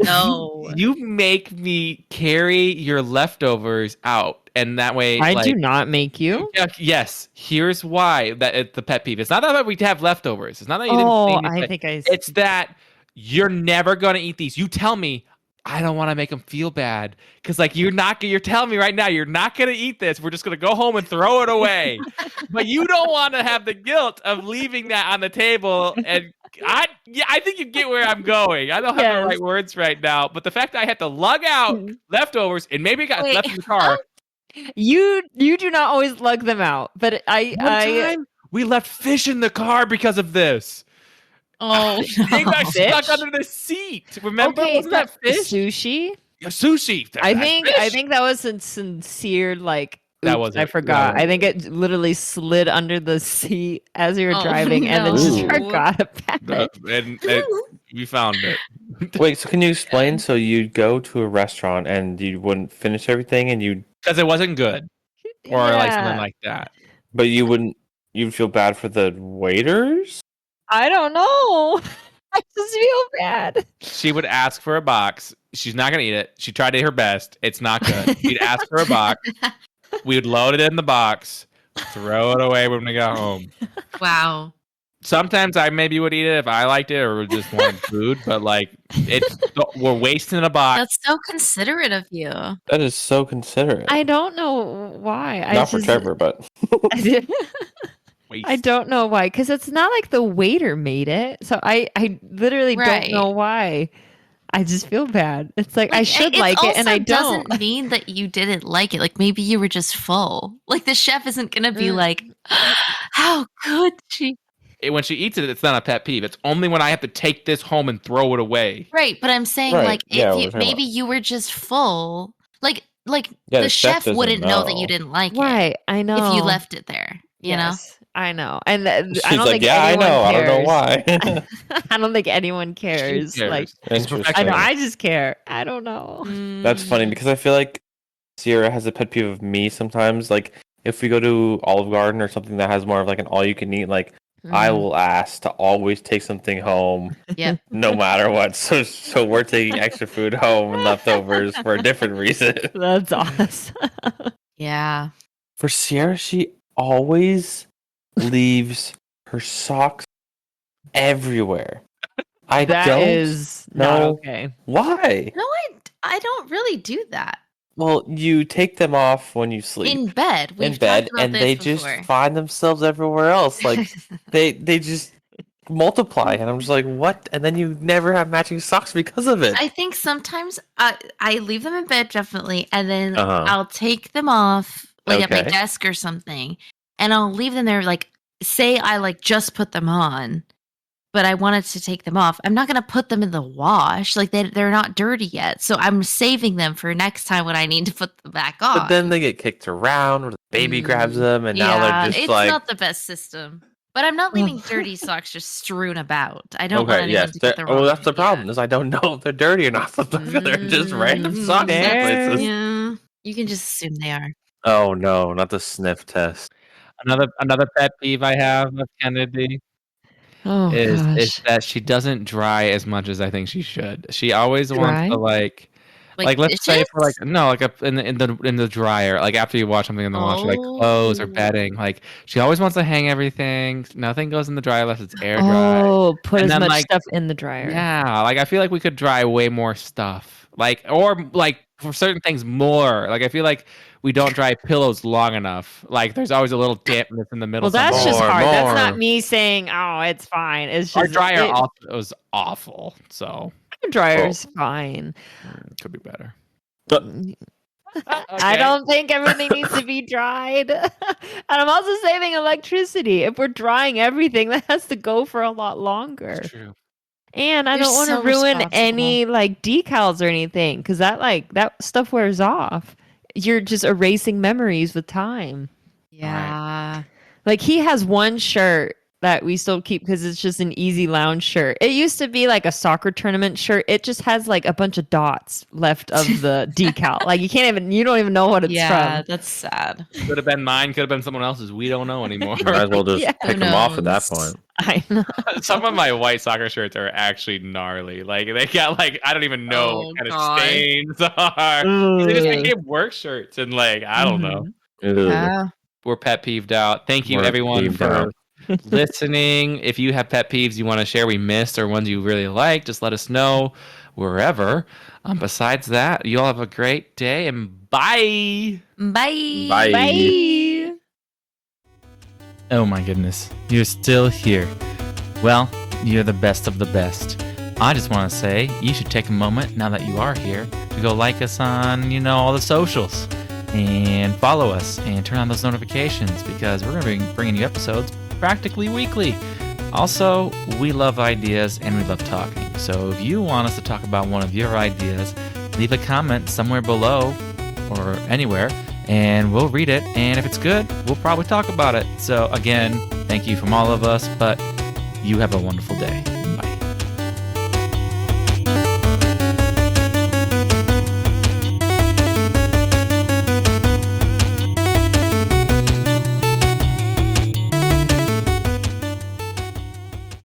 make me carry your leftovers out, and that way I do not make you. Yes, here's why that it's the pet peeve. It's not that we have leftovers. It's not that you didn't clean it. It's that you're never gonna eat these. You tell me. I don't want to make them feel bad because, like, you're telling me right now you're not going to eat this. We're just going to go home and throw it away. But you don't want to have the guilt of leaving that on the table. And I think you get where I'm going. I don't have the right words right now, but the fact that I had to lug out leftovers and maybe it got left in the car. You do not always lug them out, but One time we left fish in the car because of this. Oh, they got stuck under the seat. Remember? Wasn't that fish? Sushi? Yeah, sushi. I think that was a sincere, like, that was. I forgot. I think it literally slid under the seat as you were driving, and then just forgot about it. And we found it. Wait, so can you explain? So you'd go to a restaurant and you wouldn't finish everything, and because it wasn't good, or like something like that. But you'd feel bad for the waiters. I don't know. I just feel bad. She would ask for a box. She's not going to eat it. She tried to do her best. It's not good. We'd ask for a box. We would load it in the box, throw it away when we got home. Wow. Sometimes I maybe would eat it if I liked it or just wanted food, but like we're wasting a box. That's so considerate of you. That is so considerate. I don't know why. Not for Trevor, but I don't know why, because it's not like the waiter made it. So I literally don't know why. I just feel bad. It's like I should like it, and I don't. Doesn't mean that you didn't like it. Like maybe you were just full. Like the chef isn't gonna be like, "How could she?" When she eats it, it's not a pet peeve. It's only when I have to take this home and throw it away. Right, but I'm saying like if maybe you were just full. Like the chef wouldn't know that you didn't like it. Right, I know. If you left it there, you know. I know, and I don't think anyone cares. I don't know why. I don't think anyone cares. Like, I know, I just care. I don't know. That's funny because I feel like Sierra has a pet peeve of me sometimes. Like, if we go to Olive Garden or something that has more of like an all-you-can-eat, like I will ask to always take something home, no matter what. So we're taking extra food home and leftovers for a different reason. That's awesome. Yeah. For Sierra, she always leaves her socks everywhere. That is not okay. Why? No, I don't really do that. Well, you take them off when you sleep. In bed. And they just find themselves everywhere else. Like they just multiply, and I'm just like, what? And then you never have matching socks because of it. I think sometimes I leave them in bed, definitely, and then I'll take them off like at my desk or something. And I'll leave them there, like, say I, like, just put them on, but I wanted to take them off. I'm not going to put them in the wash. Like, they're not dirty yet. So I'm saving them for next time when I need to put them back on. But then they get kicked around, or the baby grabs them, and now they're just it's not the best system. But I'm not leaving dirty socks just strewn about. I don't want anyone to get the wrong that's the problem, is I don't know if they're dirty or not. They're just random socks. Yeah, you can just assume they are. Oh, no, not the sniff test. Another pet peeve I have of Kennedy is that she doesn't dry as much as I think she should. She always wants to like Like let's say for like dishes? no, like in the dryer, like after you wash something in the washer, like clothes or Oh. bedding. Like she always wants to hang everything. Nothing goes in the dryer unless it's air dry. Oh, put And as then much like stuff in the dryer. yeah, like I feel like we could dry way more stuff. Like or like for certain things more. Like I feel like we don't dry pillows long enough. Like there's always a little dampness in the middle Well, that's somewhere. just More, hard. That's not more. me saying, "Oh, it's fine." It's Our just dryer also was awful, so dryer's fine. it could be better. I don't think everything needs to be dried. And I'm also saving electricity. If we're drying everything, that has to go for a lot longer. That's true. And I You're don't want to so ruin responsible. any like decals or anything because that stuff wears off. You're just erasing memories with time. Yeah. Like he has one shirt that we still keep because it's just an easy lounge shirt. It used to be like a soccer tournament shirt. It just has like a bunch of dots left of the decal. Like you don't even know what it's Yeah, from. that's sad. Could have been mine, could have been someone else's. We don't know anymore. You might as well just Yeah. pick Who them off at that knows? point. I know. Some of my white soccer shirts are actually gnarly. Like they got like I don't even know Oh, what kind God. of stains are. They just became work shirts and like I don't know. Mhm. Ugh. Yeah. We're pet peeved out. Thank you We're everyone peeved for out. listening. If you have pet peeves you want to share we missed or ones you really like, just let us know wherever. Besides that, you all have a great day and bye. Bye. Bye. Bye. Oh my goodness, you're still here. Well, you're the best of the best. I just want to say you should take a moment now that you are here to go like us on, all the socials and follow us and turn on those notifications because we're going to be bringing you episodes practically weekly. Also, we love ideas and we love talking. So if you want us to talk about one of your ideas, leave a comment somewhere below or anywhere and we'll read it. And if it's good, we'll probably talk about it. So again, thank you from all of us, but you have a wonderful day. Bye.